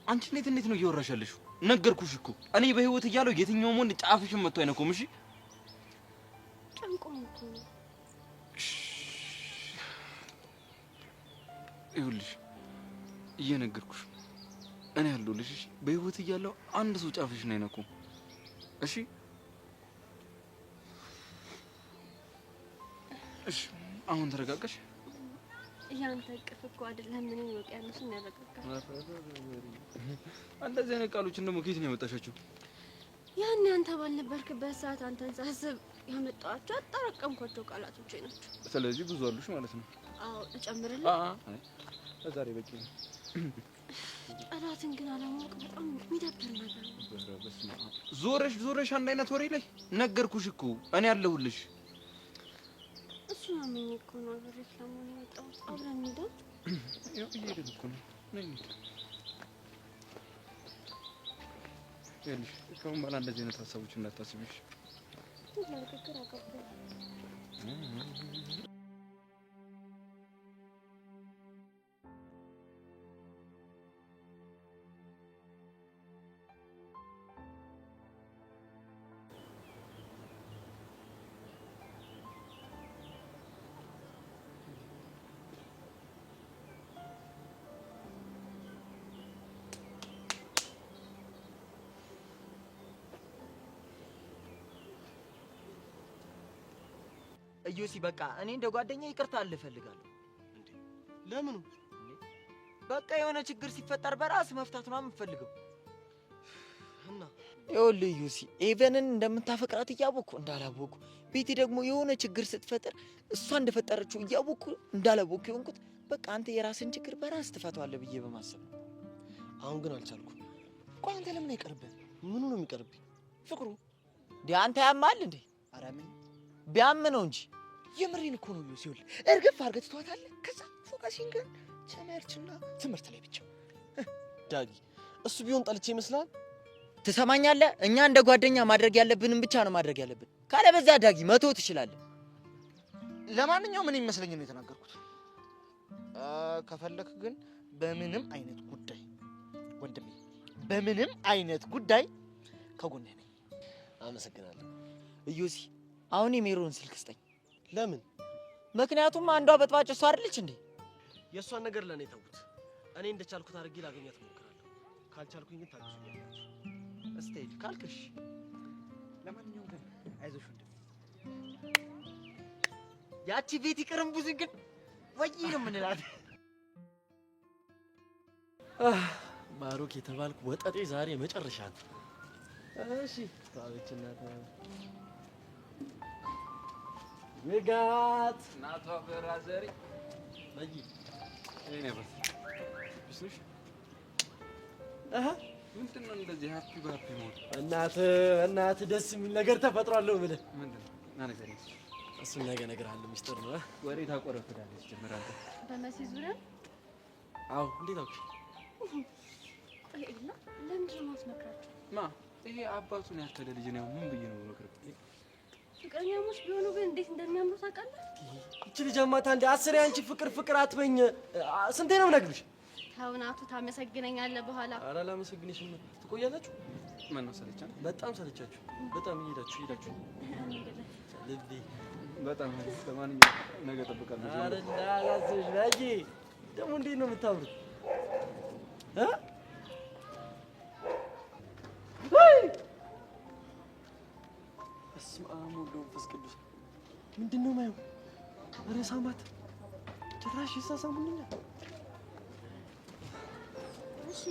አንቺ እንዴት ነው እያወራሽ ያለሽው? ነገርኩሽ እኮ እኔ በህይወት እያለሁ የትኛውም ወንድ ጫፍሽን መጥቶ አይነኩም። እሺ ጨንቆኝ እኮ ነው። ይኸውልሽ እየነገርኩሽ እኔ ያለሁልሽ። እሺ በህይወት እያለሁ አንድ ሰው ጫፍሽን አይነኩም። እሺ እሺ አሁን ተረጋጋሽ። ያንተ እቅፍ እኮ አይደለም ምን ውቅያኖስን ያረጋጋል። እንደዚህ አይነት ቃሎችን ደግሞ ከየት ነው ያመጣሻቸው? ያን አንተ ባልነበርክበት ሰዓት አንተን ሳስብ ያመጣኋቸው አጠራቀምኳቸው ቃላቶች ናቸው። ስለዚህ ብዙ አሉሽ ማለት ነው? አዎ እጨምርልህ? አይ ለዛሬ በቂ ነው። ቃላትን ግን አለማወቅ በጣም የሚደብር ነገር ነው። በስመ አብ ዞረሽ አንድ አይነት ወሬ ላይ ነገርኩሽ እኮ እኔ ያለሁልሽ። እሱን አመኘ እኮ ነው አብሬት ለመሆን የመጣሁት። አብረን እንሂድ። ያው እየሄድን እኮ ነው። ነይ እንሂድ። ይኸውልሽ ከአሁን በኋላ እንደዚህ አይነት ሀሳቦች እንዳታስቢሽ። ንግግር አገባኝ። እዩሲ በቃ እኔ እንደ ጓደኛ ይቅርታ ልፈልጋለሁ። ለምኑ? በቃ የሆነ ችግር ሲፈጠር በራስ መፍታት ነው የምፈልገው። እና ይኸውልህ እዩሲ ኤቨንን እንደምታፈቅራት እያወኩ እንዳላወኩ ቤቲ ደግሞ የሆነ ችግር ስትፈጠር እሷ እንደፈጠረችው እያወኩ እንዳላወኩ የሆንኩት በቃ አንተ የራስን ችግር በራስ ትፈታዋለህ ብዬ በማሰብ ነው። አሁን ግን አልቻልኩም። ቆይ አንተ ለምን አይቀርብህ? ምኑ ነው የሚቀርብኝ? ፍቅሩ አንተ ያማል እንዴ? ኧረ ምን ቢያም ነው እንጂ የምሬን እኮ ነው። ሲውል እርግፍ አድርገህ ትተዋታለህ። ከዛ ፎከሲንግ ትምህርትና ትምህርት ላይ ብቻ። ዳጊ እሱ ቢሆን ጠልቼ ይመስላል? ትሰማኛለህ? እኛ እንደ ጓደኛ ማድረግ ያለብንን ብቻ ነው ማድረግ ያለብን። ካለበዛ ዳጊ መቶ ትችላለህ። ለማንኛውም ምን ይመስለኝ ነው የተናገርኩት። ከፈለክ ግን በምንም አይነት ጉዳይ ወንድሜ፣ በምንም አይነት ጉዳይ ከጎንህ ነኝ። አመሰግናለሁ። እዩሲ አሁን የሜሮን ስልክ ስጠኝ። ለምን? ምክንያቱም አንዷ በጥባጭ እሷ አይደለች እንዴ? የእሷን ነገር ለእኔ ተውት። እኔ እንደቻልኩት አድርጌ ላገኛት እሞክራለሁ። ካልቻልኩኝ ግን ታግሱኛላችሁ። እስቲ ካልክሽ። ለማንኛውም ግን አይዞሽ ወንድሜ። ያቺ ቤት ይቅርም ብዙ ግን ወይ ነው የምንላት። ባሮክ የተባልኩ ወጠጤ ዛሬ መጨረሻ ነው። እሺ ታውችና ንጋት ናቷ ብራዘሪ ነይ እኔ በስ ብስሽ ምንድን ነው እንደዚህ ሃፒ ባፒ ሞት? እናት ደስ የሚል ነገር ተፈጥሯል ነው የምልህ። ምንድን ነው? ና ንገረኝ። እሱን ነገ እነግርሃለሁ። ሚስጥር ነው። ወሬ ታቆረፍዳለች ጀምራለሁ። በመሲ ዙሪያ? አዎ። እንዴት አውቅሽ? እና ለምንድን ነው የማትመክራቸው? ይሄ አባቱን ያከለ ልጅ ነው። ምን ብዬ ነው የምመክረው? ፍቅረኛሞች ቢሆኑ ግን እንዴት እንደሚያምሩ ታውቃለህ? እቺ ልጅ አማታ እንደ አስሬ አንቺ ፍቅር አትበኝ። ስንቴ ነው የምነግርሽ? ተው ናቱ፣ ታመሰግነኛለህ በኋላ። ኧረ አላመሰግንሽም። ትቆያላችሁ? ማን ነው ሰለቻችሁ? በጣም ሰለቻችሁ። በጣም ሄዳችሁ ልቤ በጣም ለማንኛውም ነገ እጠብቃለሁ። ኧረ እንዳላስብሽ ነይ። ደግሞ እንዴት ነው የምታምሩት? በስመ አብ ወወልድ ወመንፈስ ቅዱስ። ምንድን ነው የማየው? ኧረ ሳማት፣ ጭራሽ ይሳሳሙልኛል። እሺ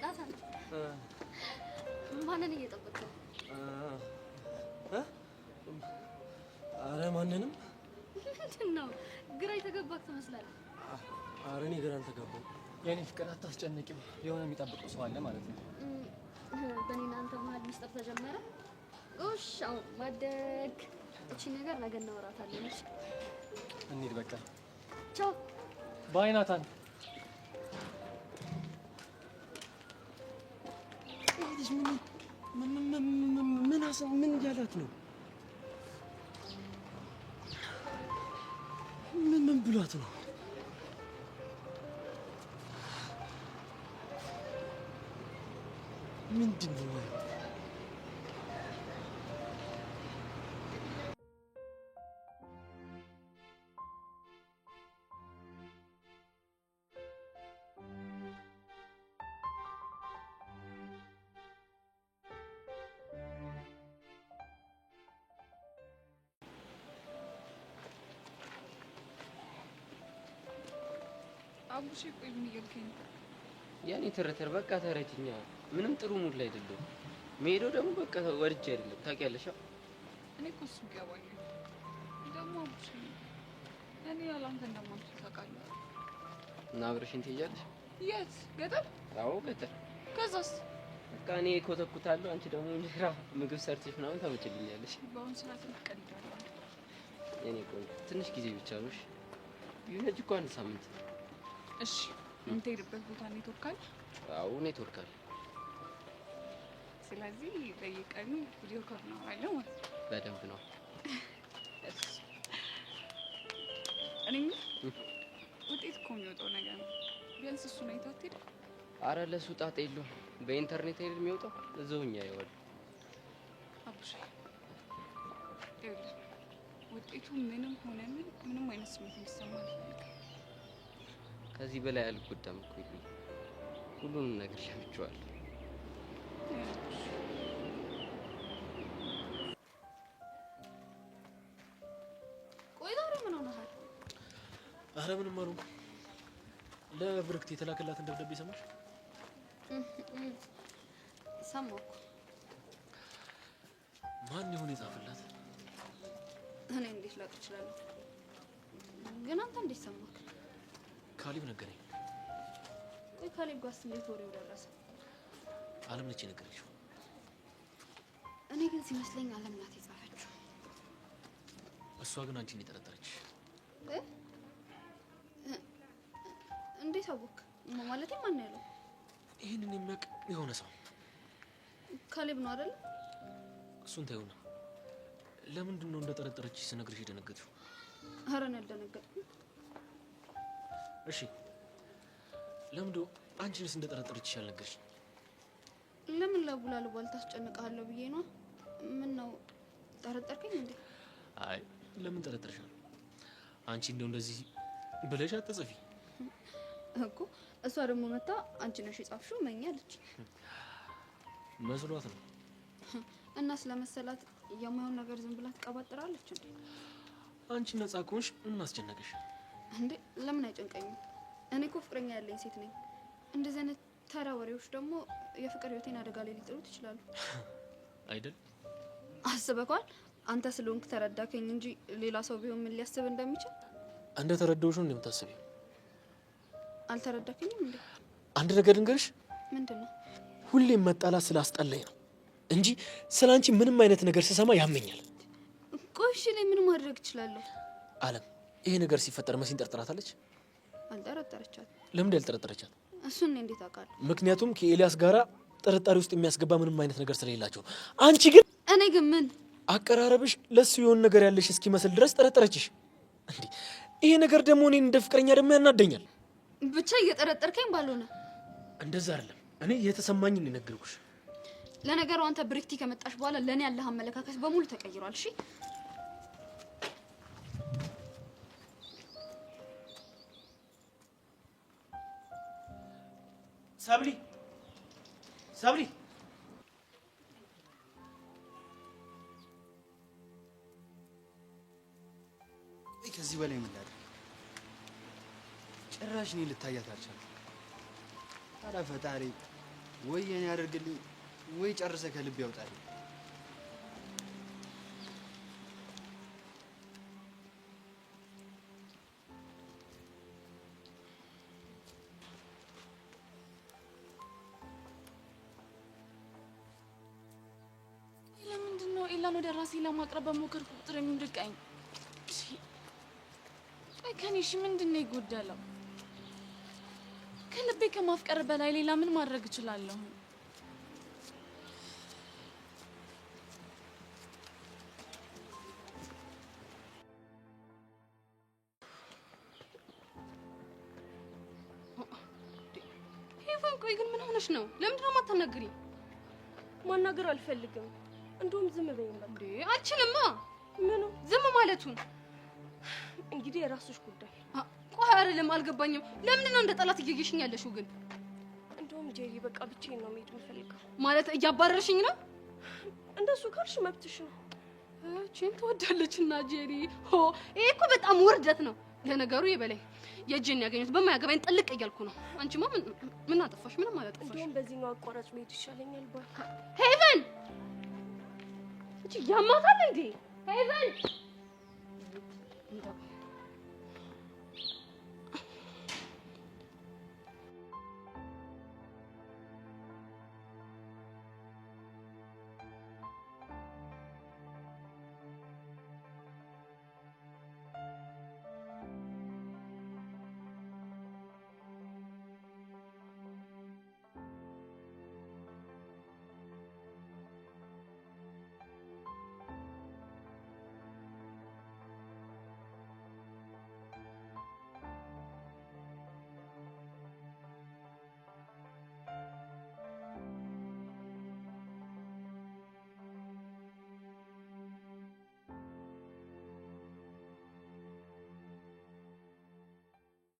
ናታን፣ ማንን እየጠበቅህ ነው? ኧረ ማንንም። ምንድን ነው ግራ የተገባህ ትመስላለህ። ኧረ እኔ ግራ አልተጋባሁም። የኔ ፍቅር አታስጨንቂው። የሆነ የሚጠብቀው ሰው አለ ማለት ነው። በእኔና አንተ መሀል ሚስጥር ተጀመረ? እሺ አሁን ማደግ እቺ ነገር ነገ እናወራታለን። እሺ እንሂድ በቃ። ቻው ባይ ናታን። ምን እያላት ነው? ምን ብሏት ነው? ምንድን ነው? አቡሽ ቆይ ምን እያልከኝ ነው? ያኔ ተረተር በቃ ተረጅኛ። ምንም ጥሩ ሙድ ላይ አይደለም። መሄዶ ደግሞ በቃ ወድጄ አይደለም ታውቂያለሽ። እኔ እኮ እሱ ይገባኝ ደግሞ አቡሽ እኔ ያላንተ እንደማልኩ ታውቃለህ። እና አብረሽን ትሄጃለሽ? የት? ገጠር? አዎ ገጠር። ከዛስ? በቃ እኔ ኮተኩታለሁ፣ አንቺ ደግሞ እንጀራ ምግብ ሰርተሽ ምናምን ታመጭልኛለሽ። በአሁን ሰዓት ቀልዳለሁ። የኔ ቆንጆ ትንሽ ጊዜ ብቻ ነው። እሺ ቢሆንሽ እኮ አንድ ሳምንት። እሺ የምትሄድበት ቦታ ኔትወርክ አለ? አዎ ኔትወርክ አለ። ስለዚህ በየቀኑ ቪዲዮ ኮል ነው አይደል ማለት ነው? በደንብ ነው። እሺ እኔ ውጤት እኮ የሚወጣው ነገር ነው። ቢያንስ እሱን አይተህ አትሄድም? አረ ለሱ ጣጣ የለውም። በኢንተርኔት አይደል የሚወጣው? እዛው እኛ ይወል አቡሽ ይኸውልህ ውጤቱ ምንም ሆነ ምንም አይነት ስሜት እንዲሰማ አልፈልግም። ከዚህ በላይ አልጎዳም እኮ ይሉኝ። ሁሉንም ነገር ሸምቼዋለሁ። አረ ምንም አልሆንኩም። ለብርክት የተላከላትን ደብዳቤ ሰማሽ? ሰማሁ። ማን ይሁን የጻፈላት? እኔ እንዴት ላውቅ እችላለሁ? ግን አንተ እንዴት ሰማክ? ካሌብ ነገረኝ። ቆይ ካሌብ ጋርስ እንዴት ወሬው ደረሰ? አለም ነች የነገረችው። እኔ ግን ሲመስለኝ አለም ናት የጻፈችው። እሷ ግን አንቺን የጠረጠረች። እንዴት አወቅ? ማለቴ ማን ነው ያለው? ይሄንን የሚያውቅ የሆነ ሰው ካሌብ ነው አይደል? እሱን ታዩና ለምንድን ነው እንደጠረጠረች ስነግርሽ የደነገጥሽው? ኧረ እኔ አልደነገጥኩም። እሺ ለምንድን ነው አንቺንስ እንደጠረጠረችሽ ያልነገርሽ? ለምን ለቡላሉ ባልታስጨንቃለሁ ብዬ ነው። ምን ነው ጠረጠርከኝ እንዴ? አይ ለምን ጠረጠርሻል? አንቺ እንደው እንደዚህ ብለሽ አትጽፊ እኮ። እሷ ደግሞ መታ አንቺ ነሽ የጻፍሽው መኛለች። መስሏት ነው። እና ስለመሰላት የማይሆን ነገር ዝም ብላ ትቀባጥራለች እንዴ? አንቺ ነፃ ከሆንሽ ምን አስጨነቀሽ እንዴ? ለምን አይጨንቀኝም? እኔ እኮ ፍቅረኛ ያለኝ ሴት ነኝ። እንደዚህ አይነት ተራ ወሬዎች ደግሞ የፍቅር ህይወቴን አደጋ ላይ ሊጥሉት ይችላሉ አይደል? አስበኳል? አንተ ስለሆንክ ተረዳከኝ እንጂ ሌላ ሰው ቢሆን ምን ሊያስብ እንደሚችል እንደ ተረዳውሽ ነው እንደምታስቢው። አልተረዳከኝም እንዴ? አንድ ነገር ልንገርሽ። ምንድነው? ሁሌም መጣላት ስላስጠላኝ ነው እንጂ ስላንቺ ምንም አይነት ነገር ስሰማ ያመኛል። ቆይ እሺ እኔ ምን ማድረግ እችላለሁ? አለም ይሄ ነገር ሲፈጠር መሲን ጠርጥራታለች? አልጠረጠረቻት። ለምን ያልጠረጠረቻት? እሱን እንዴት አውቃለሁ? ምክንያቱም ከኤልያስ ጋራ ጥርጣሬ ውስጥ የሚያስገባ ምንም አይነት ነገር ስለሌላቸው። አንቺ ግን እኔ ግን ምን አቀራረብሽ ለሱ የሆነ ነገር ያለሽ እስኪመስል ድረስ ጠረጠረችሽ እንዴ? ይሄ ነገር ደግሞ እኔን እንደ ፍቅረኛ ደግሞ ያናደኛል። ብቻ እየጠረጠርከኝ ባልሆነ። እንደዛ አይደለም፣ እኔ የተሰማኝን የነገርኩሽ። ለነገሩ አንተ ብሪክቲ ከመጣሽ በኋላ ለኔ ያለህ አመለካከት በሙሉ ተቀይሯል። እሺ ሰብሊ ሰብሊ፣ ከዚህ በላይ ምን ላድርግ? ጭራሽ እኔ ልታያት አልቻልኩም። ኧረ ፈጣሪ ወይ የኔ ያደርግልኝ ወይ ጨርሰ ከልብ ያውጣልኝ። ለምንድን ነው ኤላን ወደ ራሴ ለማቅረብ በሞከርኩ ቁጥር የሚርቀኝ? ከኔ እሺ ምንድን ነው የጎደለው? ከልቤ ከማፍቀር በላይ ሌላ ምን ማድረግ እችላለሁ? ሄቨን ቆይ ግን ምን ሆነሽ ነው? ለምንድን ነው የማታናግሪኝ? ማናገር አልፈልግም። እንደውም ዝም በይኝ በቃ። እንዴ አልችልማ። ምኑ ዝም ማለቱን? እንግዲህ የራስሽ ጉዳይ። ቆይ አይደለም አልገባኝም። ለምንድን ነው እንደ ጠላት እየየሽኝ ያለሽው ግን? እንደውም ጄሪ በቃ ብቻዬን ነው መሄድ የምፈልገው። ማለት እያባረርሽኝ ነው? እንደሱ ካልሽ መብትሽ ነው። እቺን ትወዳለችና ጄሪ። ሆ ይሄ እኮ በጣም ውርደት ነው። ለነገሩ ይበለኝ የእጄን ያገኙት በማያገባኝ ጥልቅ እያልኩ ነው። አንቺማ ምን አጠፋሽ? ምንም አላጠፋሽ። እንደውም በዚህኛው አቋራጭ መሄድ ይሻለኛል። ባይ ሄቨን፣ እቺ ያማታል እንዴ? ሄቨን